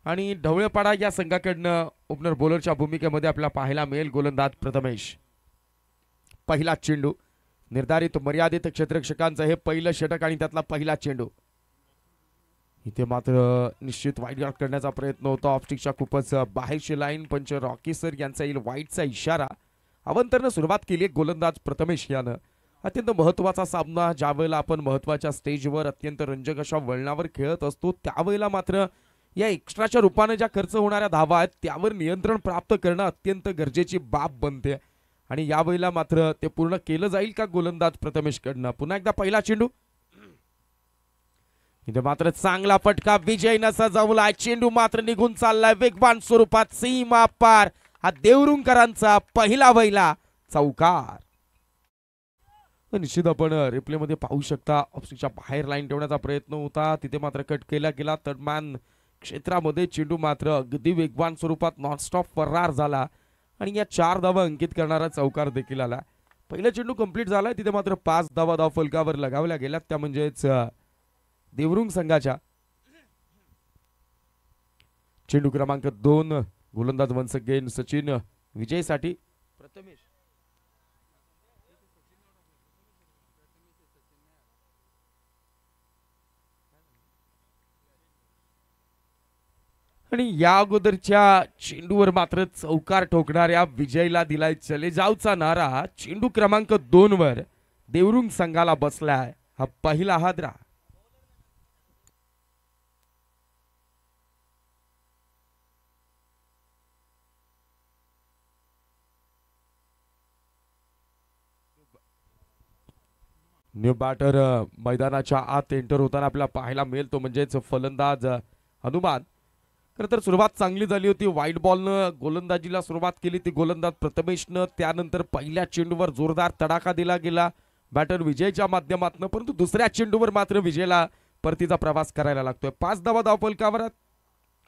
आणि ढवळेपाडा या संघाकडनं ओपनर बॉलरच्या भूमिकेमध्ये आपल्याला पाहायला मिळेल गोलंदाज प्रथमेश. पहिला चेंडू निर्धारित मर्यादित क्षेत्ररक्षकांचं हे पहिलं षटक आणि त्यातला पहिला चेंडू. इथे मात्र निश्चित वाईट गार्ड करण्याचा प्रयत्न होता. ऑफस्टिकच्या खूपच बाहेरची लाईन. पंच रॉकी सर यांचा येईल वाईटचा इशारा. अवंतरनं सुरुवात केली गोलंदाज प्रथमेश यानं. अत्यंत महत्त्वाचा सामना ज्यावेळेला आपण महत्त्वाच्या स्टेजवर अत्यंत रंजक अशा वळणावर खेळत असतो त्यावेळेला मात्र या एक्स्ट्राच्या रूपाने ज्या खर्च होणाऱ्या धावा आहेत त्यावर नियंत्रण प्राप्त करणं अत्यंत गरजेची बाब बनते. आणि यावेळेला मात्र ते पूर्ण केलं जाईल का गोलंदाज प्रथमेशकडनं. पुन्हा एकदा पहिला चेंडू. इथे मात्र चांगला फटका विजय नसा जाऊलाय. चेंडू मात्र निघून चाललाय वेगवान स्वरूपात सीमा पार. हा देवरुंगकरांचा पहिला वैला चौकार. निश्चित आपण रिप्ले मध्ये पाहू शकता ऑफस्टिकच्या बाहेर लाईन ठेवण्याचा प्रयत्न होता. तिथे मात्र कट केला गेला. तडमान क्षेत्रामध्ये चेंडू मात्र अगदी वेगवान स्वरूपात नॉनस्टॉप फरार झाला आणि या 4 धावा अंकित करणारा चौकार देखील आला. पहिला चेंडू कंप्लीट झालाय. तिथे मात्र 5 धावा धाव फलकावर लगावल्या गेल्यात. त्या म्हणजेच देवरुंग संघाच्या. चेंडू क्रमांक 2 गोलंदाज वन्स अगेन सचिन विजयसाठी. प्रथमेश आणि या अगोदरच्या चेंडूवर मात्र चौकार ठोकणाऱ्या विजयला दिलाय चले जावचा नारा. चेंडू क्रमांक 2 वर देवरुंग संघाला बसलाय हा पहिला हादरा. न्यू बॅटर मैदानाच्या आत एंटर होताना आपल्याला पाहायला मिळेल तो म्हणजेच फलंदाज हनुमान. खरं तर सुरुवात चांगली झाली होती. व्हाईट बॉलनं गोलंदाजीला सुरुवात केली ती गोलंदाज प्रथमेशनं. त्यानंतर पहिल्या चेंडूवर जोरदार तडाखा दिला गेला बॅटर विजयच्या माध्यमातून. परंतु दुसऱ्या चेंडूवर मात्र विजयला परतीचा प्रवास करायला लागतोय. 5 धावा धावफलकावर.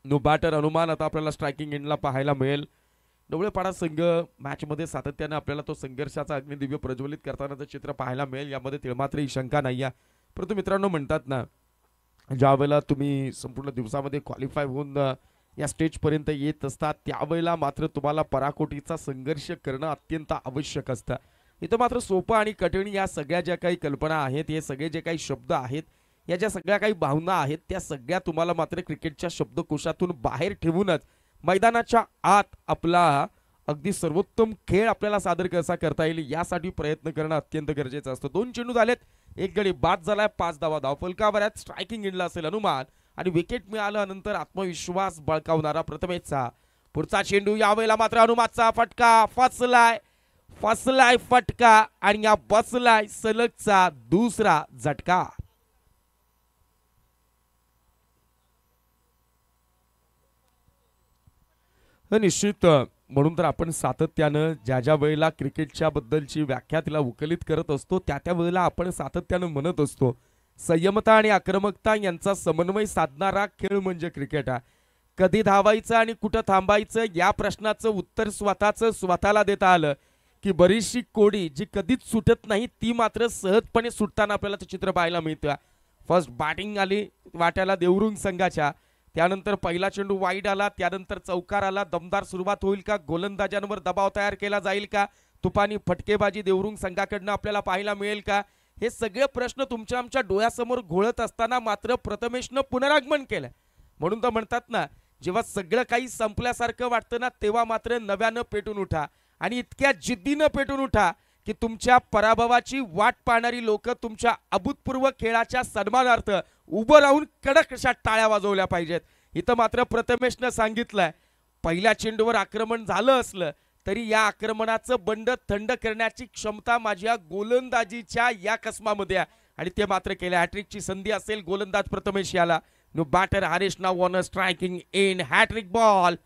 नो बॅटर हनुमान आता आपल्याला स्ट्रायकिंग एंडला पाहायला मिळेल. ढवळेपाडा संघ मॅच मध्ये सातत्याने आपल्याला तो संघर्षाचा अग्निदिव्य प्रज्वलित करतानाचं चित्र पाहायला मिळेल. यामध्ये तिळमात्र शंका नाही आहे. परंतु मित्रांनो म्हणतात ना ज्यावेळेला तुम्ही संपूर्ण दिवसामध्ये क्वालिफाय होऊन या स्टेजपर्यंत येत असतात त्यावेळेला मात्र तुम्हाला पराकोटीचा संघर्ष करणं अत्यंत आवश्यक असतं. इथं मात्र सोपं आणि कठीण या सगळ्या ज्या काही कल्पना आहेत हे सगळे जे काही शब्द आहेत या ज्या सगळ्या काही भावना आहेत त्या सगळ्या तुम्हाला मात्र क्रिकेटच्या शब्दकोशातून बाहेर ठेवूनच मैदानाच्या आत आपला अगदी सर्वोत्तम खेळ आपल्याला सादर कसा करता येईल यासाठी प्रयत्न करणं अत्यंत गरजेचं असतं. 2 चेंडू झालेत. एक गडी बाद झालाय. 5 धावा धावफलकावर आहेत. स्ट्रायकिंग एंडला असेल हनुमान आणि विकेट मिळाल्यानंतर आत्मविश्वास बळकावणारा प्रथमेशचा पुढचा चेंडू. यावेळेला मात्र हनुमानचा फटका फसलाय फटका आणि या बसलाय सलगचा दुसरा झटका. निश्चित म्हणून तर आपण सातत्यानं ज्या ज्या वेळेला क्रिकेटच्या बद्दलची व्याख्या तिला उकलित करत असतो त्या वेळेला आपण सातत्यानं म्हणत असतो संयमता आणि आक्रमकता यांचा समन्वय साधणारा खेळ म्हणजे क्रिकेट आहे. कधी धावायचं आणि कुठं थांबायचं या प्रश्नाचं उत्तर स्वतःला देता आलं की बरीचशी कोडी जी कधीच सुटत नाही ती मात्र सहजपणे सुटताना आपल्याला ते चित्र पाहायला मिळतं. फर्स्ट बॅटिंग आली वाट्याला देवरुंग संघाच्या. त्यानंतर पहिला चेंडू वाईड आला. त्यानंतर चौकार आला. दमदार सुरुवात होईल का. गोलंदाजांवर दबाव तयार केला जाईल का. तुफानी फटकेबाजी देवरुंग संघाकडनं आपल्याला पाहायला मिळेल का. हे सगळे प्रश्न तुमच्या आमच्या डोळ्यासमोर घोळत असताना मात्र प्रथमेशनं पुनरागमन केलं. म्हणून तर म्हणतात ना जेव्हा सगळं काही संपल्यासारखं वाटतं ना तेव्हा मात्र नव्यानं पेटून उठा आणि इतक्या जिद्दीनं पेटून उठा की तुमच्या पराभवाची वाट पाहणारी लोक तुमच्या अभूतपूर्व खेळाच्या सन्मानार्थ उभं राहून कडक अशा टाळ्या वाजवल्या पाहिजेत. इथं मात्र प्रथमेशनं सांगितलंय पहिल्या चेंडूवर आक्रमण झालं असलं तरी या आक्रमणाचं बंड थंड करण्याची क्षमता माझ्या गोलंदाजीच्या या कसमामध्ये आहे आणि ते मात्र केलं. हॅट्रिकची संधी असेल गोलंदाज प्रथमेश याला. नो बॅटर हरीश नाव on striking in hat trick ball.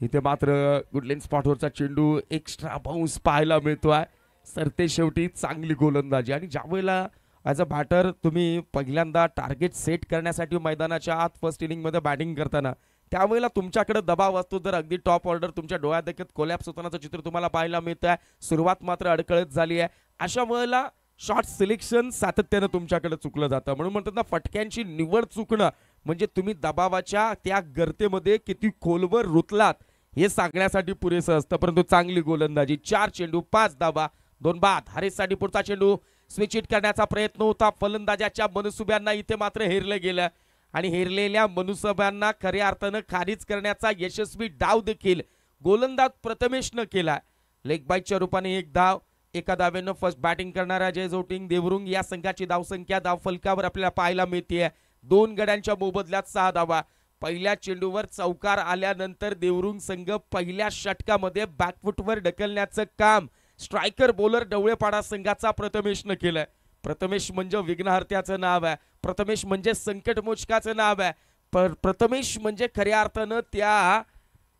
इथे मात्र गुडलेन स्पॉटवरचा चेंडू एक्स्ट्रा बाउन्स पाहायला मिळतोय. सरते शेवटी चांगली गोलंदाजी आणि ज्यावेळेला ॲज अ बॅटर तुम्ही पहिल्यांदा टार्गेट सेट करण्यासाठी मैदानाच्या आत फर्स्ट इनिंगमध्ये बॅटिंग करताना त्यावेळेला तुमच्याकडे दबाव असतो. जर अगदी टॉप ऑर्डर तुमच्या डोळ्यात देखत कोलॅप्स होतानाचं चित्र तुम्हाला पाहायला मिळतं आहे. सुरुवात मात्र अडकळत झाली आहे. अशा वेळेला शॉट सिलेक्शन सातत्यानं तुमच्याकडे चुकलं जातं. म्हणून म्हणतात ना फटक्यांची निवड चुकणं म्हणजे तुम्ही दबावाच्या त्या गर्तेमध्ये किती खोलवर रुतलात हे सांगण्यासाठी पुरेसं असतं. परंतु चांगली गोलंदाजी, 4 चेंडू 5 धावा 2 बाद. हरीशसाठी पुढचा चेंडू स्विच हिट करण्याचा प्रयत्न होता. फलंदाजाच्या मनसुब्यांना इथे मात्र हेरलं गेलं आणि हेरलेल्या मनसुब्यांना खऱ्या अर्थानं खारिज करण्याचा यशस्वी डाव देखील गोलंदाज प्रथमेशनं केला. लेग बाईटच्या रूपाने एक धाव, एका धावेनं फर्स्ट बॅटिंग करणाऱ्या जय जोटिंग देवरुंग या संघाची धावसंख्या धावफलकावर आपल्याला पाहायला मिळते. 2 गड्यांच्या मोबदल्यात 6 धावा. पहिल्या चेंडूवर चौकार आल्यानंतर देवरुंग संघ पहिल्या षटकामध्ये बॅकफुटवर ढकलण्याचं काम स्ट्रायकर बॉलर ढवळेपाडा संघाचा प्रथमेशनं केलंय. प्रथमेश म्हणजे विघ्नहर्त्याचं नाव आहे, प्रथमेश म्हणजे संकटमोचकाचं नाव आहे, प्रथमेश म्हणजे खऱ्या अर्थानं त्या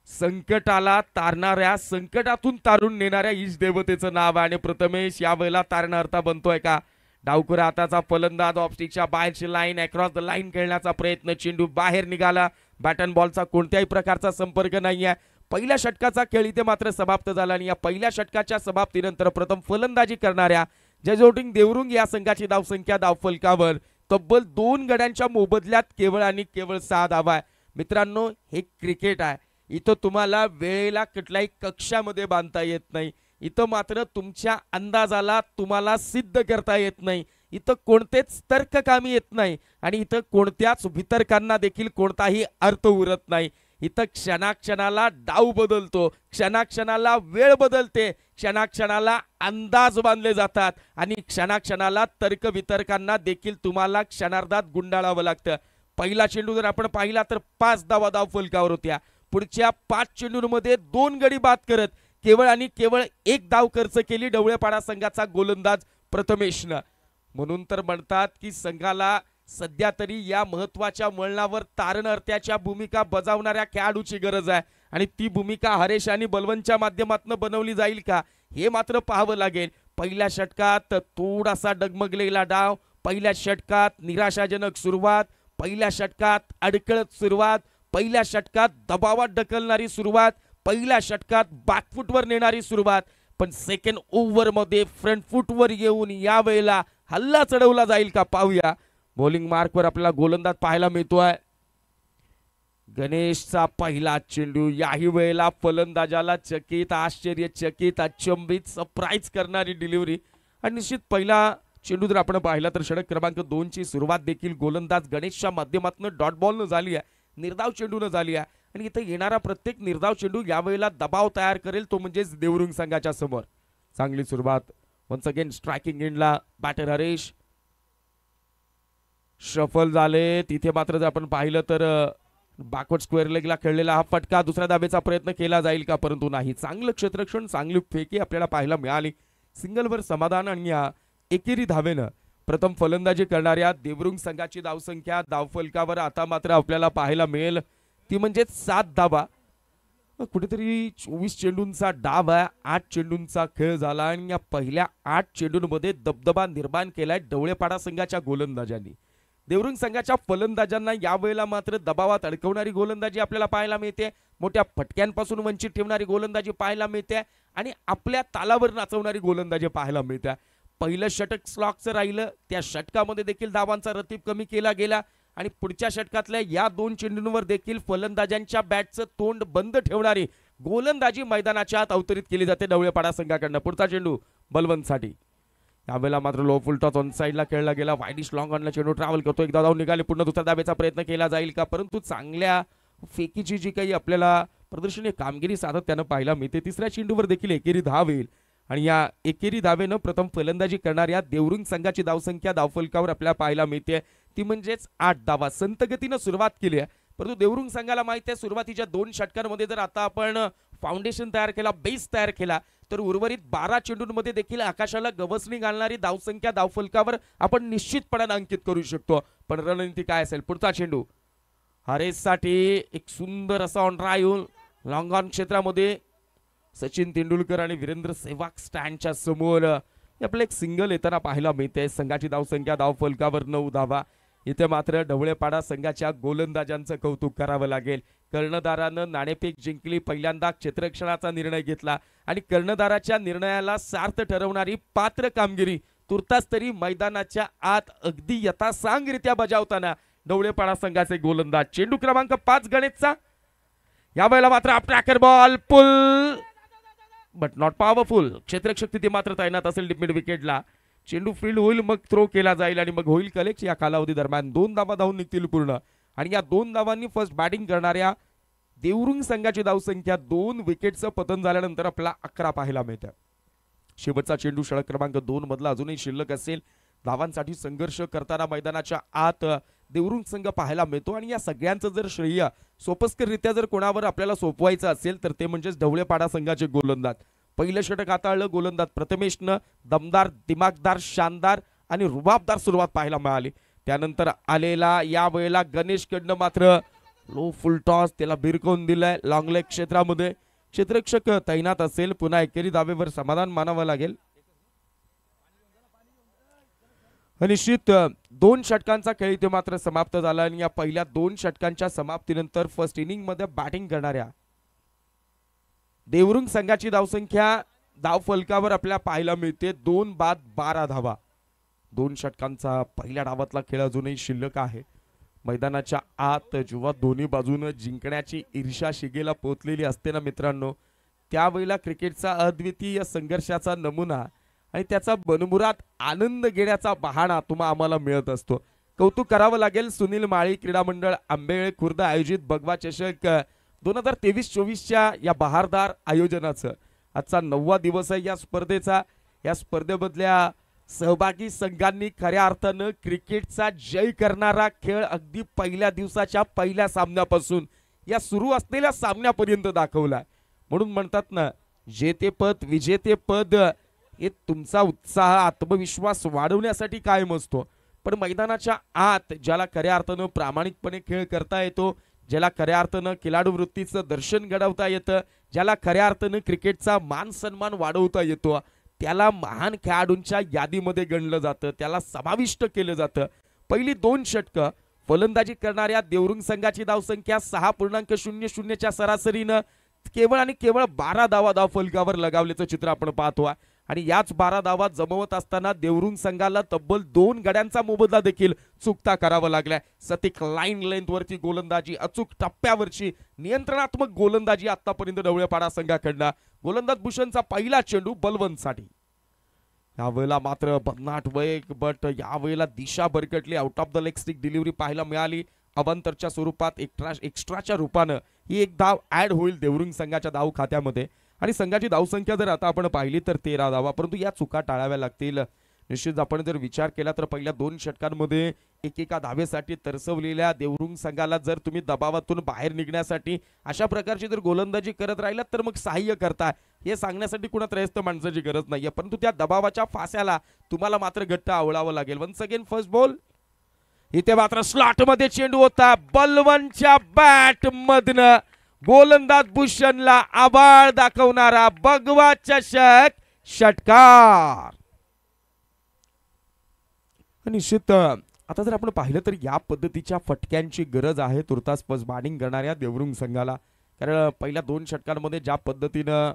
संकटाला तारणाऱ्या, संकटातून तारून नेणाऱ्या ईश देवतेचं नाव आहे. आणि प्रथमेश यावेळेला तारणहर्ता बनतोय का? डावखुरा हाताचा फलंदाज ऑफस्टिकच्या बाहेरची लाईन अक्रॉस द लाईन खेळण्याचा प्रयत्न, चेंडू बाहेर निघाला. बॅट अँड बॉलचा कोणत्याही प्रकारचा संपर्क नाहीये. पहिल्या षटकाचा खेळ इथे मात्र समाप्त झाला आणि या पहिल्या षटकाच्या समाप्तीनंतर प्रथम फलंदाजी करणाऱ्या जयजोटिंग देवरुंग या संघाची धावसंख्या धावफलकावर तब्बल 2 गड्यांच्या मोबदल्यात केवळ आणि केवळ 6 धावा आहे. मित्रांनो, हे क्रिकेट आहे. इथं तुम्हाला वेळेला कुठल्याही कक्षामध्ये बांधता येत नाही. इथं मात्र तुमच्या अंदाजाला तुम्हाला सिद्ध करता येत नाही. इथं कोणतेच तर्क कामी येत नाही आणि इथं कोणत्याच वितर्कांना देखील कोणताही अर्थ उरत नाही. इथं क्षणाक्षणाला डाव बदलतो, क्षणाक्षणाला वेळ बदलते, क्षणाक्षणाला अंदाज बांधले जातात आणि क्षणाक्षणाला तर्क वितर्कांना देखील तुम्हाला क्षणार्धात गुंडाळावं लागतं. पहिला चेंडू जर आपण पाहिला तर 5 धावा धावफलकावर होत्या. पुढच्या 5 चेंडूंमध्ये 2 गडी बाद करत केवळ आणि केवळ 1 धाव खर्च केली ढवळेपाडा संघाचा गोलंदाज प्रथमेशनं. म्हणून तर म्हणतात की संघाला सध्या तरी या महत्वाच्या वळणावर तारणहर्त्याच्या भूमिका बजावणाऱ्या खेळाडूची गरज आहे आणि ती भूमिका हरेश आणि बलवंतच्या माध्यमातून बनवली जाईल का हे मात्र पाहावं लागेल. पहिल्या षटकात थोडासा डगमगलेला डाव, पहिल्या षटकात निराशाजनक सुरुवात, पहिल्या षटकात अडकळत सुरुवात, पहिल्या षटकात दबावात ढकलणारी सुरुवात, पहिल्या षटकात बॅकफुटवर नेणारी सुरुवात, पण सेकंड ओव्हरमध्ये फ्रंट फुटवर येऊन यावेळेला हल्ला चढवला जाईल का पाहूया. बॉलिंग मार्कवर आपल्याला गोलंदाज पाहायला मिळतोय. गणेशचा पहिला चेंडू, याही वेळेला फलंदाजाला चकित, आश्चर्यचकित, अचंबित, सरप्राईज करणारी डिलिव्हरी आणि निश्चित पहिला चेंडू जर आपण पाहिला तर षटक क्रमांक 2 ची सुरुवात देखील गोलंदाज गणेशच्या माध्यमातून डॉट बॉलनं झाली आहे, निर्धाव चेंडूनं झाली आहे आणि इथं येणारा प्रत्येक निर्धाव चेंडू यावेळेला दबाव तयार करेल, तो म्हणजेच देवरुंग संघाच्या समोर. चांगली सुरुवात, वन्स अगेन स्ट्रायकिंग एंडला बॅटर हरेश. शफल झाले तिथे मात्र जर आपण पाहिलं तर बॅकवर्ड स्क्वेअर लेगला खेळलेला हा फटका, दुसऱ्या धावेचा प्रयत्न केला जाईल का, परंतु नाही. चांगलं क्षेत्ररक्षण, चांगली फेकी आपल्याला पाहायला मिळाली. सिंगलवर समाधान आणि या एकेरी धावेनं प्रथम फलंदाजी करणाऱ्या देवरुंग संघाची धावसंख्या धावफलकावर आता मात्र आपल्याला पाहायला मिळेल ती म्हणजे 7 धावा. कुठेतरी 24 चेंडूंचा डाव आहे, 8 चेंडूंचा खेळ झाला आणि या पहिल्या 8 चेंडूंमध्ये दबदबा निर्माण केलाय ढवळेपाडा संघाच्या गोलंदाजांनी. देवरुंग संघाच्या फलंदाजांना यावेळेला मात्र दबावात अडकवणारी गोलंदाजी आपल्याला पाहायला मिळते, मोठ्या फटक्यांपासून वंचित ठेवणारी गोलंदाजी पाहायला मिळते आणि आपल्या तालावर नाचवणारी गोलंदाजी पाहायला मिळते. पहिलं षटक स्लॉकचं राहिलं, त्या षटकामध्ये देखील धावांचा रतीब कमी केला गेला आणि पुढच्या षटकातल्या या 2 चेंडूंवर देखील फलंदाजांच्या बॅटचं तोंड बंद ठेवणारी गोलंदाजी मैदानाच्या आत अवतरित केली जाते ढवळेपाडा संघाकडनं. पुढचा चेंडू बलवंतसाठी, यावेळेला मात्र लो फुल टॉस ऑन साईडला खेळला गेला. वाईडिश लॉंग ऑनला चेंडू ट्रॅव्हल करतो, एकदा धाव निघाले, पुन्हा दुसऱ्या धावेचा प्रयत्न केला जाईल का, परंतु चांगल्या फेकीची जी काही आपल्याला प्रदर्शनीय कामगिरी सातत्यानं पाहायला मिळते. तिसऱ्या चेंडूवर देखील एकेरी धाव येईल आणि या एकेरी धावेनं प्रथम फलंदाजी करणाऱ्या देवरुंग संघाची धावसंख्या धावफलकावर आपल्याला पाहायला मिळते ती म्हणजेच 8 धावा. संत गतीनं सुरुवात केली आहे, परंतु देवरुंग संघाला माहिती आहे सुरुवातीच्या 2 षटकांमध्ये जर आता आपण फाउंडेशन तयार केला, बेस तयार केला तर उर्वरित 12 चेंडूंमध्ये देखील आकाशाला गवसणी घालणारी धावसंख्या धावफलकावर आपण निश्चितपणे अंकित करू शकतो. पण रणनीती काय असेल? पुढचा चेंडू हरेशसाठी एक सुंदर असा ऑन ड्राईव्ह लॉंग ऑन क्षेत्रामध्ये सचिन तेंडुलकर आणि वीरेंद्र सेहवाग स्टँडच्या समोर आपलं एक सिंगल येताना पाहायला मिळते. संघाची धावसंख्या धावफलकावर 9 धावा. इथे मात्र ढवळेपाडा संघाच्या गोलंदाजांचं कौतुक करावं लागेल. कर्णधारानं नाणेफेक जिंकली, पहिल्यांदा क्षेत्ररक्षणाचा निर्णय घेतला आणि कर्णधाराच्या निर्णयाला सार्थ ठरवणारी पात्र कामगिरी तुर्तास तरी मैदानाच्या आत अगदी यथासांगरित्या बजावताना ढवळेपाडा संघाचे गोलंदाज चेंडू क्रमांक 5 गणेशचा. या वेळेला मात्र अट्रॅकर ball pull but not powerful. क्षेत्ररक्षक तिथे मात्र तैनात असेल मिड विकेटला. चेंडू फील्ड होईल मग थ्रो केला जाईल आणि मग होईल कलेक्ट. या कालावधी दरम्यान 2 धावा धावून निघतील पूर्ण आणि या 2 धावांनी फर्स्ट बॅटिंग करणाऱ्या देवरुंग संघाची धावसंख्या 2 विकेटचं पतन झाल्यानंतर आपला 11 पाहायला मिळतं. शेवटचा चेंडू षटक क्रमांक 2 मधला अजूनही शिल्लक असेल. धावांसाठी संघर्ष करताना मैदानाच्या आत देवरुंग संघ पाहायला मिळतो आणि या सगळ्यांचं जर श्रेय सोपस्कररित्या जर कोणावर आपल्याला सोपवायचं असेल तर ते म्हणजेच ढवळेपाडा संघाचे गोलंदाज. पहिलं षटक हाताळलं गोलंदाज प्रथमेशनं. दमदार, दिमागदार, शानदार आणि रुबाबदार सुरुवात पाहायला मिळाली. त्यानंतर आलेला या वेळेला गणेशकडनं मात्र लो फुल टॉस त्याला भिरकवून दिलाय लॉंग लेग क्षेत्रामध्ये. क्षेत्ररक्षक तैनात असेल. पुन्हा एकेरी दावेवर समाधान मानावं लागेल. निश्चित 2 षटकांचा खेळ इथे मात्र समाप्त झाला आणि या पहिल्या 2 षटकांच्या समाप्तीनंतर फर्स्ट इनिंग मध्ये बॅटिंग करणाऱ्या देवरुंग संघाची धावसंख्या धाव फलकावर आपल्याला पाहायला मिळते 2 बाद 12 धावा. 2 षटकांचा पहिल्या डावातला खेळ अजूनही शिल्लक आहे. मैदानाच्या आत जेव्हा दोन्ही बाजूने जिंकण्याची ईर्ष्या शिगेला पोहोचलेली असते ना मित्रांनो, त्यावेळेला क्रिकेटचा अद्वितीय संघर्षाचा नमुना आणि त्याचा बनमुरात आनंद घेण्याचा बहाणा तुम्हाला आम्हाला मिळत असतो. कौतुक करावं लागेल सुनील माळी क्रीडा मंडळ आंबेळे खुर्द आयोजित भगवा चषक 2023-24च्या या बहारदार आयोजनाचं. आजचा 9वा दिवस आहे या स्पर्धेचा. या स्पर्धेमधल्या सहभागी संघांनी खऱ्या अर्थानं क्रिकेटचा जय करणारा खेळ अगदी पहिल्या दिवसाच्या पहिल्या सामन्यापासून या सुरू असलेल्या सामन्यापर्यंत दाखवला. म्हणून म्हणतात ना, जेतेपद विजेतेपद हे तुमचा उत्साह आत्मविश्वास वाढवण्यासाठी कायम असतो. पण मैदानाच्या आत ज्याला खऱ्या अर्थानं प्रामाणिकपणे खेळ करता येतो, ज्याला खऱ्या अर्थानं खिलाडू वृत्तीचं दर्शन घडवता येतं, ज्याला खऱ्या अर्थानं क्रिकेटचा मान सन्मान वाढवता येतो, त्याला महान खेळाडूंच्या यादीमध्ये गणलं जातं, त्याला समाविष्ट केलं जातं. पहिली 2 षटकं फलंदाजी करणाऱ्या देवरुंग संघाची धावसंख्या 6.00च्या सरासरीनं केवळ आणि केवळ 12 धावा धाव फलकावर लगावल्याचं चित्र आपण पाहतो आणि याच 12 धावा जमवत असताना देवरुंग संघाला तब्बल 2 गड्यांचा मोबदला देखील चुकता करावा लागलाय. सतिक लाईन लेंथ वरती गोलंदाजी, अचूक टप्प्यावरची नियंत्रणात्मक गोलंदाजी आतापर्यंत ढवळेपाडा संघाकडनं. गोलंदाज भूषणचा पहिला चेंडू बलवंतसाठी. यावेळेला मात्र भन्नाट वेग बट यावेळेला दिशा भरकटली. Out of the leg stick delivery पाहायला मिळाली. अवांतरच्या स्वरूपात एक्स्ट्राच्या रूपानं ही एक धाव ऍड होईल देवरुंग संघाच्या धाव खात्यामध्ये आणि संघाची धावसंख्या जर आता आपण पाहिली तर 13 धावा. परंतु या चुका टाळाव्या लागतील. निश्चित आपण जर विचार केला तर पहिल्या 2 षटकांमध्ये एकेका धावेसाठी तरसवलेल्या देवरुंग संघाला जर तुम्ही दबावातून बाहेर निघण्यासाठी अशा प्रकारची जर गोलंदाजी करत राहिलात तर मग सहाय्य करता हे सांगण्यासाठी कुणा त्रयस्थ माणसाची गरज नाहीये. परंतु त्या दबावाच्या फास्याला तुम्हाला मात्र घट्ट आवळावं लागेल. Once again first ball. इथे मात्र स्लॉट मध्ये चेंडू होता. बलवंतच्या बॅट मधनं गोलंदाज भूषणला आबाळ दाखवणारा भगवा चषक षटकार. निश्चित आता जर आपण पाहिलं तर या पद्धतीच्या फटक्यांची गरज आहे तुर्तास फर्स्ट बॅटिंग करणाऱ्या देवरुंग संघाला. कारण पहिल्या 2 षटकांमध्ये ज्या पद्धतीनं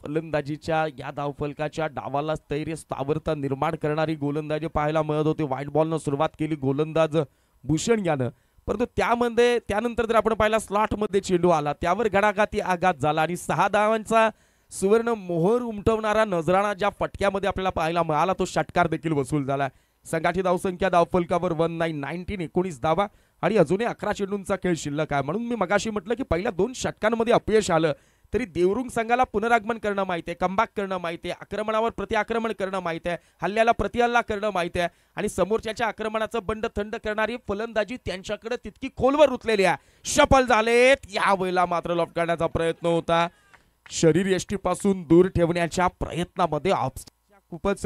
फलंदाजीच्या या धावफलकाच्या डावाला स्थैर्य स्थावरता निर्माण करणारी गोलंदाजी पाहायला मिळत होती. व्हाईट बॉलनं सुरुवात केली गोलंदाज भूषण यानं. परंतु त्यानंतर जर आपण पाहिला स्लॉटमध्ये चेंडू आला, त्यावर घडाघाती आघात झाला आणि 6 धावांचा सुवर्ण मोहर उमटवणारा नजराणा ज्या फटक्यामध्ये आपल्याला पाहायला मिळाला तो षटकार देखील वसूल झाला. संघाची धावसंख्या धावफलकावर 19 धावा आणि अजूनही 11 चेंडूंचा खेळ शिल्लक आहे. म्हणून मी मगाशी म्हटलं की पहिल्या 2 षटकांमध्ये अपयश आलं तरी देवरुंग संघाला पुनरागमन करणं माहिती आहे, कमबॅक करणं माहिती आहे, आक्रमणावर प्रतिआक्रमण करणं माहिती आहे, हल्ल्याला प्रतिहल्ला करणं माहिती आहे आणि समोरच्याच्या आक्रमणाचं बंड थंड करणारी फलंदाजी त्यांच्याकडे तितकी खोलवर रुतलेली आहे. सफल झालेत. यावेळेला मात्र लॉफ्ट करण्याचा प्रयत्न होता. शरीर यष्टीपासून दूर ठेवण्याच्या प्रयत्नामध्ये खूपच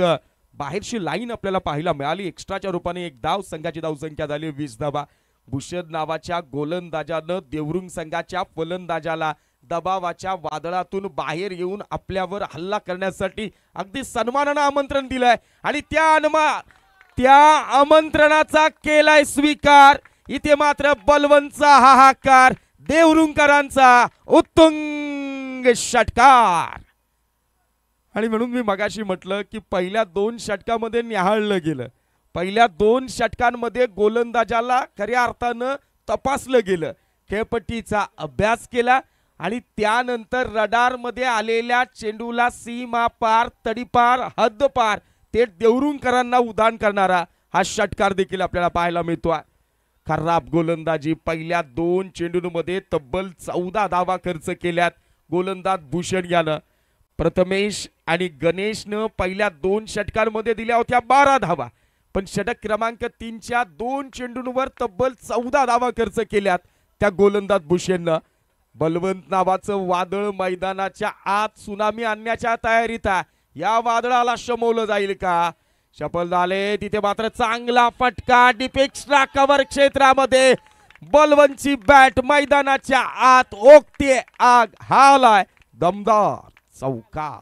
बाहेरची लाईन आपल्याला पाहायला मिळाली. एक्स्ट्राच्या रूपाने एक धाव. संघाची धावसंख्या झाली 20 धावा. भूषण नावाच्या गोलंदाजानं देवरुंग संघाच्या फलंदाजाला दबावाच्या वादळातून बाहेर येऊन आपल्यावर हल्ला करण्यासाठी अगदी सन्मानानं आमंत्रण दिलंय आणि त्या आमंत्रणाचा केलाय स्वीकार. इथे मात्र बलवंतचा हाहाकार, देवरुंगकरांचा उत्तुंग षटकार. आणि म्हणून मी मगाशी म्हटलं की पहिल्या 2 षटकामध्ये न्याहाळलं गेलं पहिल्या 2 षटकांमध्ये गोलंदाजाला खऱ्या अर्थानं तपासलं गेलं, खेळपट्टीचा अभ्यास केला आणि त्यानंतर रडारमध्ये आलेल्या चेंडूला सीमा पार, तडीपार, हद्दपार थेट देवरुंगकरांना उधाण करणारा हा षटकार देखील आपल्याला पाहायला मिळतोय. खराब गोलंदाजी, पहिल्या 2 चेंडूंमध्ये तब्बल 14 धावा खर्च केल्यात गोलंदाज भूषण यानं. प्रथमेश आणि गणेशनं पहिल्या 2 षटकांमध्ये दिल्या होत्या 12 धावा, पण षटक क्रमांक 3च्या 2 चेंडूंवर तब्बल 14 धावा खर्च केल्यात त्या गोलंदाज भूषणनं. बलवंत नावाचं वादळ मैदानाच्या आत सुनामी आणण्याच्या तयारीत आहे. या वादळाला शमवलं जाईल का? सफल झाले तिथे मात्र चांगला फटका डीप एक्स्ट्रा कव्हर क्षेत्रामध्ये. बलवंतची बॅट मैदानाच्या आत ओकते आग. हालाय दमदार चौकार.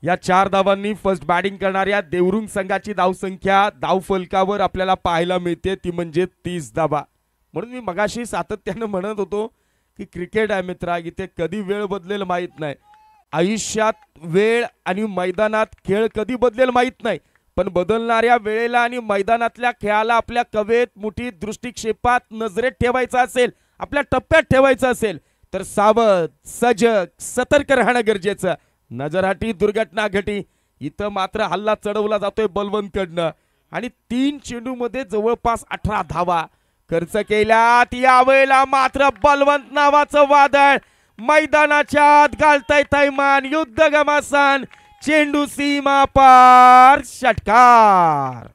या 4 धावांनी फर्स्ट बॅटिंग करणाऱ्या देवरुंग संघाची धावसंख्या धावफलकावर आपल्याला पाहायला मिळते, ती म्हणजे 30 धावा. म्हणून मी मगाशी सातत्यानं म्हणत होतो की क्रिकेट आहे मित्रा, इथे कधी वेळ बदलेल माहीत नाही. आयुष्यात वेळ आणि मैदानात खेळ कधी बदलेल माहीत नाही, पण बदलणाऱ्या वेळेला आणि मैदानातल्या खेळाला आपल्या कवेत, मुठीत, दृष्टिक्षेपात, नजरेत ठेवायचं असेल, आपल्या टप्प्यात ठेवायचं असेल तर सावध, सजग, सतर्क राहणं गरजेचं. नजरहाटी दुर्घटना घटी. इथं मात्र हल्ला चढवला जातोय बलवंतकडनं आणि 3 चेंडूमध्ये जवळपास 18 धावा खर्च केल्यात. यावेळेला मात्र बलवंत नावाचं वादळ मैदानाच्या आत घालताय थैमान. युद्ध घमासान, चेंडू सीमा पार, षटकार.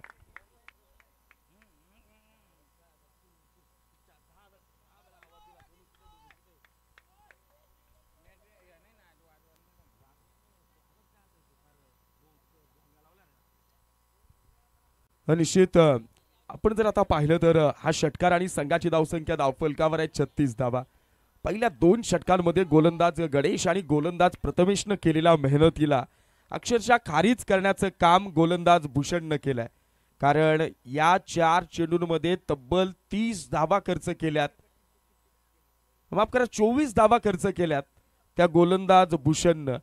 निश्चित आपण जर आता पाहिलं तर हा षटकार आणि संघाची धावसंख्या धावफलकावर आहे 36 धावा. पहिल्या 2 षटकांमध्ये गोलंदाज गणेश आणि गोलंदाज प्रथमेशनं केलेल्या मेहनतीला अक्षरशः खारीज करण्याचं काम गोलंदाज भूषणनं केलंय. कारण या 4 चेंडूंमध्ये तब्बल 30 धावा खर्च केल्यात, माफ करा 24 धावा खर्च केल्यात त्या गोलंदाज भूषणनं.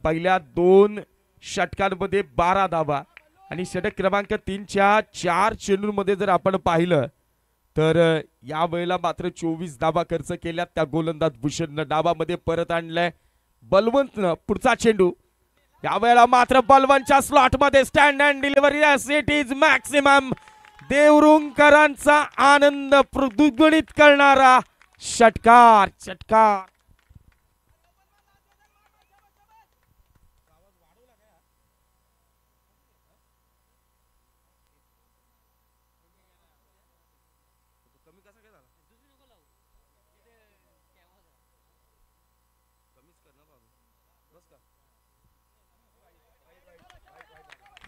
पहिल्या 2 षटकांमध्ये 12 धावा आणि षटक क्रमांक 3च्या 4 चेंडूंमध्ये जर आपण पाहिलं तर या वेळेला मात्र 24 धावा खर्च केल्यात त्या गोलंदाज भूषणनं. डावामध्ये परत आणलंय बलवंतनं. पुढचा चेंडू यावेळेला मात्र बलवंतच्या स्लॉट मध्ये stand and delivery. It is maximum. देवरुंगकरांचा आनंद द्विगुणित करणारा षटकार. षटकार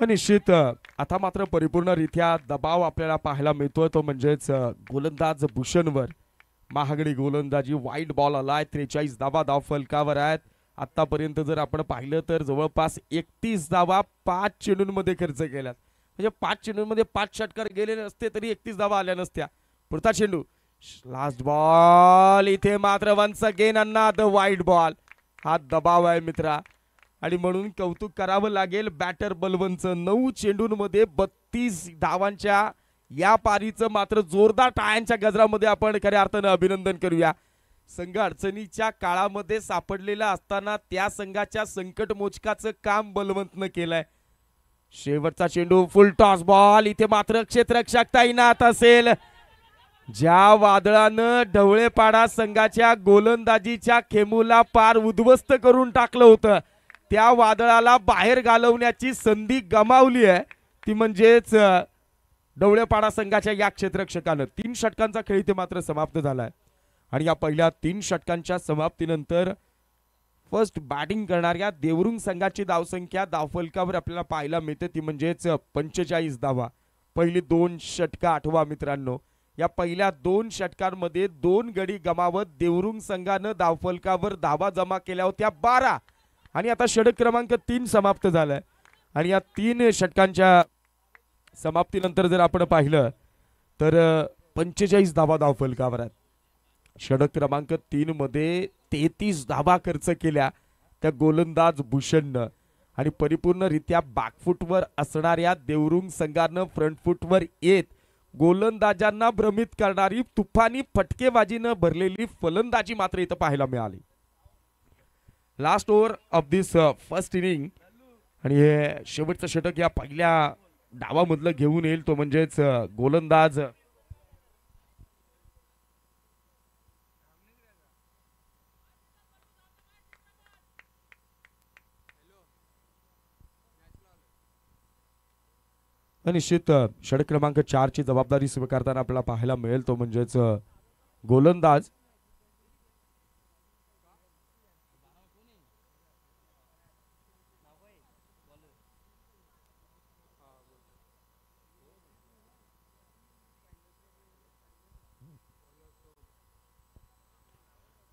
निश्चित आता मात्र परिपूर्णरित्या दबाव आपल्याला पाहायला मिळतोय, तो म्हणजेच गोलंदाज भूषणवर. महागडी गोलंदाजी, वाईट बॉल आलाय. 43 धावा धावफलकावर आहेत. आतापर्यंत जर आपण पाहिलं तर जवळपास 31 धावा 5 चेंडूंमध्ये खर्च केल्यात. म्हणजे 5 चेंडूंमध्ये 5 षटकार गेले नसते तरी 31 धावा आल्या नसत्या. पुढचा चेंडू लास्ट बॉल. इथे मात्र वन्स अगेन अनदर वाईट बॉल. हा दबाव आहे मित्रा आणि म्हणून कौतुक करावं लागेल बॅटर बलवंतचं. 9 चेंडूंमध्ये 32 धावांच्या या पारीचं मात्र जोरदार टाळ्यांच्या गजरामध्ये आपण खऱ्या अर्थानं अभिनंदन करूया. संघ अडचणीच्या काळामध्ये सापडलेला असताना त्या संघाच्या संकट मोचकाचं काम बलवंतनं केलंय. शेवटचा चेंडू फुल टॉस बॉल. इथे मात्र क्षेत्ररक्षक तैनात असेल. ज्या वादळानं ढवळेपाडा संघाच्या गोलंदाजीच्या खेमूला पार उद्ध्वस्त करून टाकलं होतं, त्या वादळाला बाहेर घालवण्याची संधी गमावली आहे, ती म्हणजेच ढवळेपाडा संघाच्या या क्षेत्ररक्षकानं. 3 षटकांचा खेळ इथे मात्र समाप्त झालाय आणि या पहिल्या 3 षटकांच्या समाप्तीनंतर फर्स्ट बॅटिंग करणाऱ्या देवरुंग संघाची धावसंख्या धावफलकावर आपल्याला पाहायला मिळते, ती म्हणजेच 45 धावा. पहिली 2 षटका आठवा मित्रांनो. या पहिल्या 2 षटकांमध्ये 2 गडी गमावत देवरुंग संघानं धावफलकावर धावा जमा केल्या होत्या 12 आणि आता षटक क्रमांक 3 समाप्त झालाय आणि या 3 षटकांच्या समाप्तीनंतर जर आपण पाहिलं तर 45 धावा धावफलकावर आहेत. षटक क्रमांक 3 मध्ये 33 धावा खर्च केल्या त्या गोलंदाज भूषणनं आणि परिपूर्णरित्या बॅकफुटवर असणाऱ्या देवरुंग संघानं फ्रंटफुटवर येत गोलंदाजांना भ्रमित करणारी तुफानी फटकेबाजीनं भरलेली फलंदाजी मात्र इथं पाहायला मिळाली. Last over of this first inning आणि हे शेवटचं षटक या पहिल्या डावामधलं घेऊन येईल तो म्हणजेच गोलंदाज निश्चित षटक क्रमांक 4 ची जबाबदारी स्वीकारताना आपल्याला पाहायला मिळेल तो म्हणजेच गोलंदाज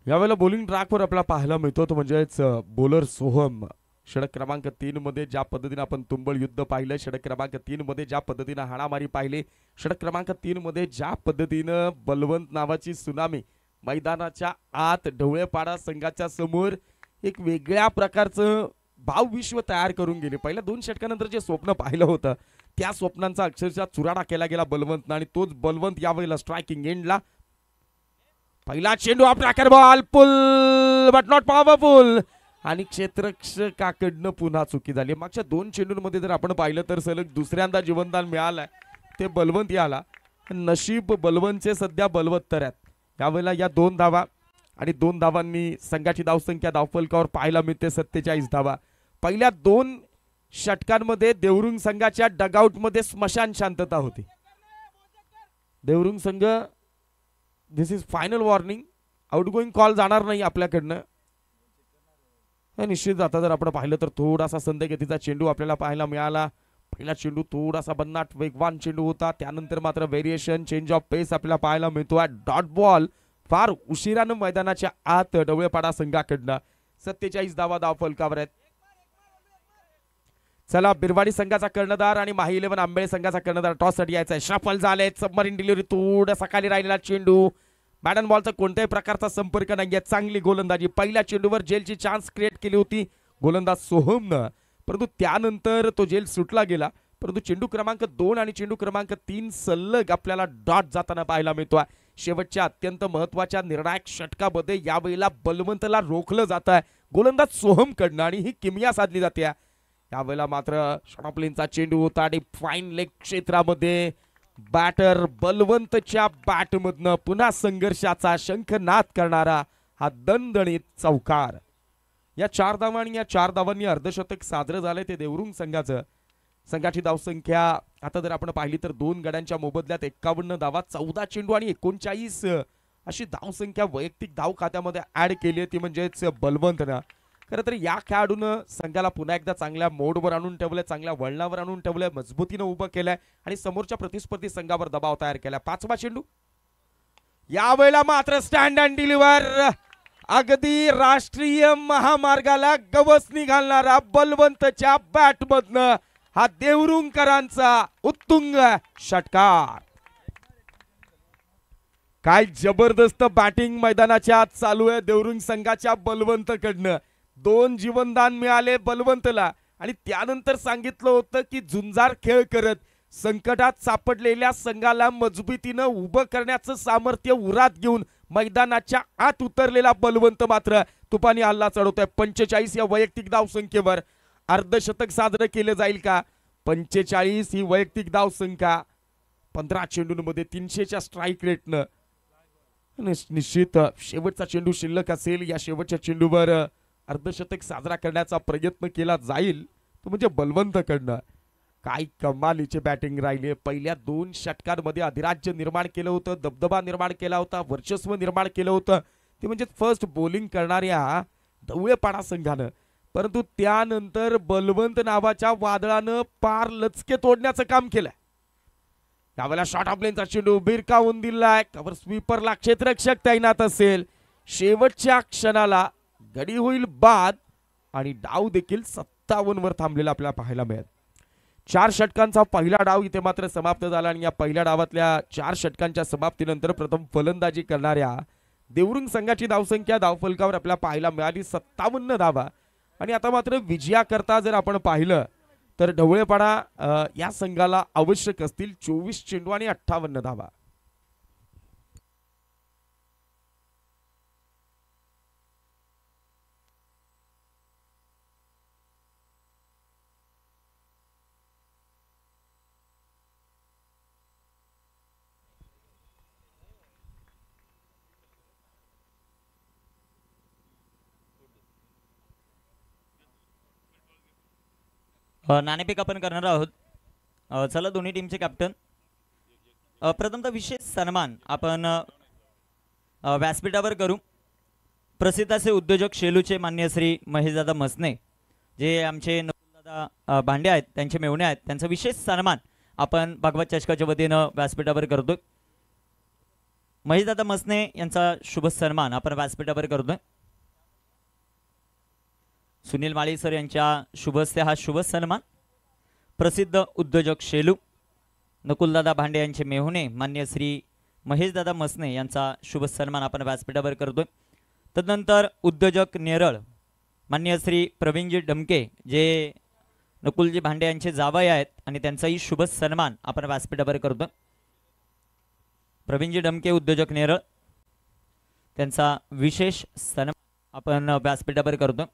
यावेळेला बॉलिंग ट्रॅकवर आपल्याला पाहायला मिळतो तो म्हणजेच बॉलर सोहम. षटक क्रमांक 3 मध्ये ज्या पद्धतीने आपण तुंबळ युद्ध पाहिलं, षटक क्रमांक 3 मध्ये ज्या पद्धतीने हाणामारी पाहिली, षटक क्रमांक 3 मध्ये ज्या पद्धतीनं बलवंत नावाची सुनामी मैदानाच्या आत ढवळेपाडा संघाच्या समोर एक वेगळ्या प्रकारचं भावविश्व तयार करून गेले. पहिल्या 2 षटकानंतर जे स्वप्न पाहिलं होतं त्या स्वप्नांचा अक्षरशः चुराडा केला गेला बलवंतनं आणि तोच बलवंत यावेळेला स्ट्रायकिंग एंडला. पहिला चेंडू off tracker ball pull but not powerful आणि क्षेत्ररक्षकाकडनं पुन्हा चुकी झाली. मागच्या 2 चेंडूंमध्ये जर आपण पाहिलं तर सलग दुसऱ्यांदा जीवनदान मिळालंय ते बलवंत याला. नशीब बलवंतचे सध्या बलवत्तर आहेत. यावेळेला या 2 धावा आणि 2 धावांनी संघाची धावसंख्या धावफलकावर पाहायला मिळते 47 धावा. पहिल्या 2 षटकांमध्ये देवरुंग संघाच्या डगआउटमध्ये स्मशान शांतता होती. देवरुंग संघ this is final warning, outgoing call जाणार नाही आपल्याकडनं. निश्चित आता जर आपण पाहिलं तर थोडासा संदेगतीचा चेंडू आपल्याला पाहायला मिळाला. पहिला चेंडू थोडासा बन्नाट वेगवान चेंडू होता, त्यानंतर मात्र व्हेरिएशन चेंज ऑफ पेस आपल्याला पाहायला मिळतो. डॉट बॉल फार उशिरानं मैदानाच्या आत ढवळेपाडा संघाकडनं. 47 धावा धावफलकावर आहेत. चला बिरवाडी संघाचा कर्णधार आणि माही 11 आंबेळे संघाचा कर्णधार टॉससाठी यायचा आहे. शफल झाले, सबमरीन डिलिव्हरी थोडा खाली राहिलेला चेंडू, बॅट अँड बॉलचा कोणत्याही प्रकारचा संपर्क नाहीये. चांगली गोलंदाजी, पहिल्या चेंडूवर जेलची चान्स क्रिएट केली होती गोलंदाज सोहमनं, परंतु त्यानंतर तो जेल सुटला गेला. परंतु चेंडू क्रमांक 2 आणि चेंडू क्रमांक 3 सलग आपल्याला डॉट जाताना पाहायला मिळतोय. शेवटच्या अत्यंत महत्वाच्या निर्णायक षटकामध्ये यावेळेला बलवंतला रोखलं जात आहे गोलंदाज सोहमकडनं आणि ही किमया साधली जाते. यावेळेला मात्र शॉर्टप्लेनचा चेंडू होता आणि फाईन लेग क्षेत्रामध्ये बॅटर बलवंतच्या बॅटमधनं पुन्हा संघर्षाचा शंखनाद करणारा हा दणदणीत चौकार. या 4 धावा आणि या 4 धावांनी अर्धशतक साजरं झालंय ते देवरुंग संघाचं. संघाची धावसंख्या आता जर आपण पाहिली तर 2 गड्यांच्या मोबदल्यात 51 धावा, 14 चेंडू आणि 39 अशी धावसंख्या वैयक्तिक धाव खात्यामध्ये ऍड केली आहे ती म्हणजेच बलवंतनं. खरं तर या खेळाडूनं संघाला पुन्हा एकदा चांगल्या मोडवर आणून ठेवलंय, चांगल्या वळणावर आणून ठेवलंय, मजबूतीनं उभं केलंय आणि समोरच्या प्रतिस्पर्धी संघावर दबाव तयार केलाय. 5वा चेंडू यावेळेला मात्र स्टँड अँड डिलिव्हर, अगदी राष्ट्रीय महामार्गाला गवसणी घालणारा बलवंतच्या बॅटमधनं हा देवरुंगकरांचा उत्तुंग षटकार. काय जबरदस्त बॅटिंग मैदानाच्या आत चालू आहे देवरुंग संघाच्या बलवंतकडनं. 2 जीवनदान मिळाले बलवंतला आणि त्यानंतर सांगितलं होतं की झुंजार खेळ करत संकटात सापडलेल्या संघाला मजबूतीनं उभं करण्याचं सामर्थ्य उरात घेऊन मैदानाच्या आत उतरलेला बलवंत मात्र तुपानी हल्ला चढवतोय. 45 या वैयक्तिक धावसंख्येवर अर्धशतक साजरं केलं जाईल का? 45 ही वैयक्तिक धावसंख्या 15 चेंडूंमध्ये 300च्या स्ट्राईक रेटनं निश्चित शेवटचा चेंडू शिल्लक असेल. या शेवटच्या चेंडूवर अर्धशतक साजरा करण्याचा प्रयत्न केला जाईल तो म्हणजे बलवंतकडनं. काय कमालीचे बॅटिंग राहिले. पहिल्या 2 षटकांमध्ये अधिराज्य निर्माण केलं होतं, दबदबा निर्माण केला होता, वर्चस्व निर्माण केलं होतं ते म्हणजे फर्स्ट बॉलिंग करणाऱ्या ढवळेपाडा संघानं. परंतु त्यानंतर बलवंत नावाच्या वादळानं पार लचके तोडण्याचं काम केलंय. यावेळेला शॉर्ट ऑफ लेनचा चेंडू भिरकावून दिलाय. कव्हर स्वीपरला क्षेत्ररक्षक तैनात असेल. शेवटच्या क्षणाला गडी होईल बाद आणि डाव देखील 57 वर थांबलेला आपल्याला पाहायला मिळेल. 4 षटकांचा पहिला डाव इथे मात्र समाप्त झाला आणि या पहिल्या डावातल्या 4 षटकांच्या समाप्तीनंतर प्रथम फलंदाजी करणाऱ्या देवरुंग संघाची धावसंख्या धावफलकावर आपल्याला पाहायला मिळाली 57 धावा आणि आता मात्र विजयाकरता जर आपण पाहिलं तर ढवळेपाडा या संघाला आवश्यक असतील 24 चेंडू आणि 58 धावा. नाणेफेक आपण करणार आहोत. चला दोन्ही टीमचे कॅप्टन. प्रथमतः विशेष सन्मान आपण व्यासपीठावर करू. प्रसिद्ध असे उद्योजक शेलूचे मान्य श्री महेशदादा मसने जे आमचे नकुलदादा भांडे आहेत, त्यांचे मेवणे आहेत, त्यांचा विशेष सन्मान आपण भागवत चषकाच्या वतीनं व्यासपीठावर करतोय. महेशदादा मसने यांचा शुभ सन्मान आपण व्यासपीठावर करतोय. सुनील माळी सर यांच्या शुभ हस्ते हा शुभ सन्मान. प्रसिद्ध उद्योजक शेलू नकुलदादा भांडे यांचे मेहुणे मान्य श्री महेशदादा मसने यांचा शुभ सन्मान आपण व्यासपीठावर करतोय. तदनंतर उद्योजक नेरळ मान्य श्री प्रवीणजी डमके जे नकुलजी भांडे यांचे जावई आहेत आणि त्यांचाही शुभ सन्मान आपण व्यासपीठावर करतोय. प्रवीणजी डमके उद्योजक नेरळ त्यांचा विशेष सन्मान आपण व्यासपीठावर करतो.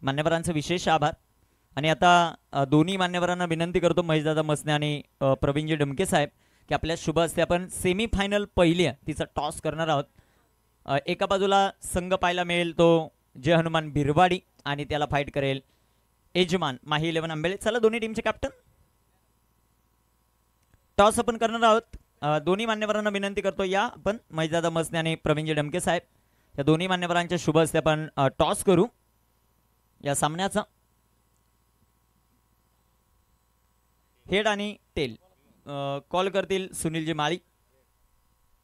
मान्यवरांचे विशेष आभार. आणि आता दोन्ही मान्यवरांना विनंती करतो, महेशदादा मसने आणि प्रवीणजी डमके साहेब, की आपल्या शुभ हस्ते आपण सेमीफायनल पहिली तिचा टॉस करणार आहोत. एका बाजूला संघ पाहायला मिळेल तो जय हनुमान भिरवाडी आणि त्याला फाईट करेल यजमान माही 11 आंबेले. चला दोन्ही टीमचे कॅप्टन टॉस आपण करणार आहोत. दोन्ही मान्यवरांना विनंती करतो या आपण महेशदादा मसने आणि प्रवीणजी डमके साहेब या दोन्ही मान्यवरांच्या शुभ हस्ते आपण टॉस करू या सामन्याचा. हेड आणि टेल कॉल करतील सुनीलजी माळी.